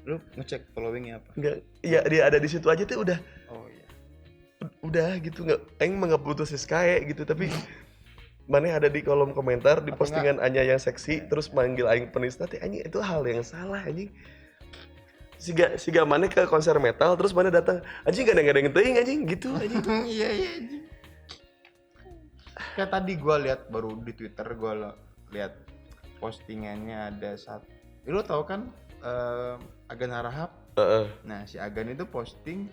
Lu ngecek followingnya apa? Enggak, ya dia ada di situ aja tuh udah Oh iya. gitu nggak aing mah nggak butuh siskae gitu tapi mana ada di kolom komentar di Atau postingan Anya yang seksi terus manggil aing penista teh anjing itu hal yang salah anjing. Siga mana ke konser metal terus mana datang anjing gadang-gadang teuing anjing gitu anjing. Iya anjing. Kayak tadi gua lihat baru di Twitter gua lihat postingannya ada satu. Lu tahu kan Agan Harahap? Nah, si Agan itu posting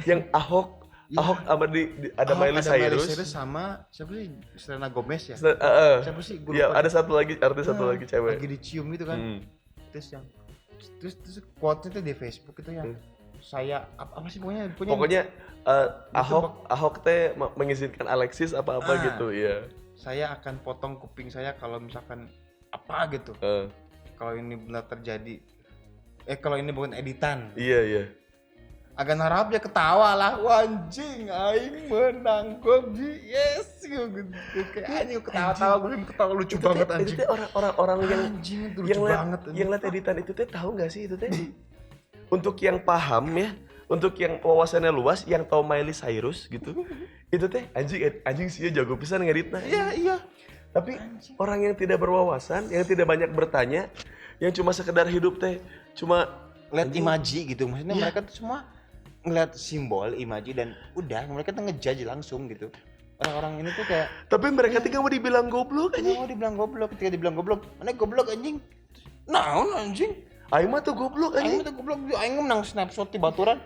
Yang Ahok sama ada Miley Cyrus sama siapa sih? Selena Gomez ya? Siapa sih? Gua Iya, lupa. ada satu lagi artis satu lagi cewek. Lagi dicium gitu kan. Terus quote-nya tuh di Facebook itu yang saya apa sih Pokoknya Ahok teh mengizinkan Alexis apa-apa gitu ya. Saya akan potong kuping saya kalau misalkan apa gitu. Kalau ini benar terjadi. Kalau ini bukan editan. Iya. Agan harap dia ketawa lah, anjing, aing menang, gue yes, gitu. Kayak anjing ketawa-tawa, gue ketawa lucu banget anjing. Itu orang-orang yang anjing itu lucu banget. Yang lihat editan itu teh tahu nggak sih itu teh? Untuk yang paham ya, untuk yang wawasannya luas, yang tahu Miley Cyrus gitu, itu teh anjing sih jago pisan ngeditna. Iya. Tapi orang yang tidak berwawasan, yang tidak banyak bertanya, yang cuma sekedar hidup teh cuma lihat imaji gitu, maksudnya mereka tuh semua ngeliat simbol imaji dan udah mereka tuh ngejudge langsung gitu. Orang-orang ini tuh kayak tapi mereka tinggal mau dibilang goblok anjing. mau dibilang goblok, ketika dibilang goblok, mana goblok anjing? Naon anjing? Aing mah tuh goblok anjing. Aing tuh goblok, aing menang snapshot di baturan.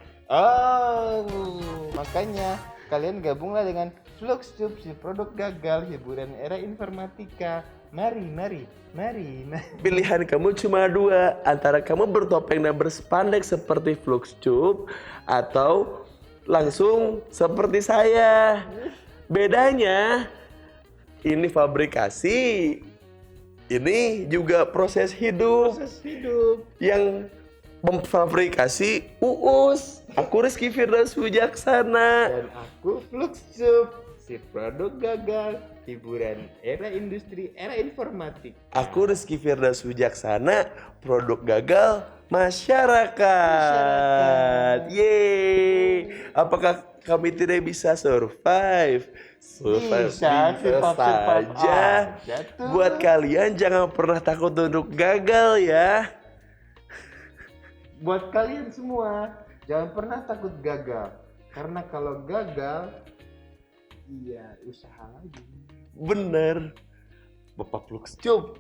Makanya kalian gabunglah dengan Fluxtube, si produk gagal hiburan era informatika. Mari. Pilihan kamu cuma dua, antara kamu bertopeng dan berspandek seperti Fluxtube atau langsung seperti saya. Bedanya ini fabrikasi, ini juga proses hidup. Yang memfabrikasi Uus. Aku Rizky Firdaus Wijaksana Dan aku Fluxtube, si produk gagal hiburan era industri era informatik. Aku Rizky Firdaus Wijaksana, produk gagal masyarakat. Yeay. Apakah kami tidak bisa survive? Bisa saja. Buat kalian jangan pernah takut untuk gagal ya. Buat kalian semua jangan pernah takut gagal, karena kalau gagal iya usaha lagi. Bener. Bapak Fluxtube,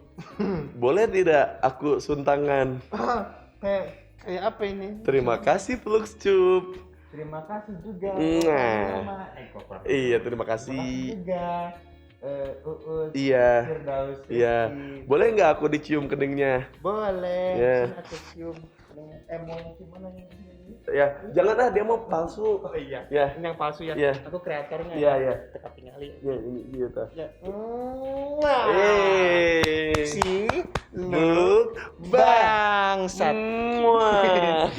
boleh tidak aku suntangan? Kayak apa ini? Terima kasih Fluxtube. Terima kasih juga. Iya, terima kasih. juga. Uus, Iya. Firdaus, Iya. Rizky. Boleh nggak aku dicium keningnya? Boleh. Iya. Sini aku cium. Mau yang gimana yang ini? Ya, jangan dia mau palsu. Oh iya. Ya. Ini yang palsu ya. Iya. Aku kreatornya. Iya, ya. iya. Teka tinggali. Ya, ini gitu. Ya. Si Look bangsat. Mwah.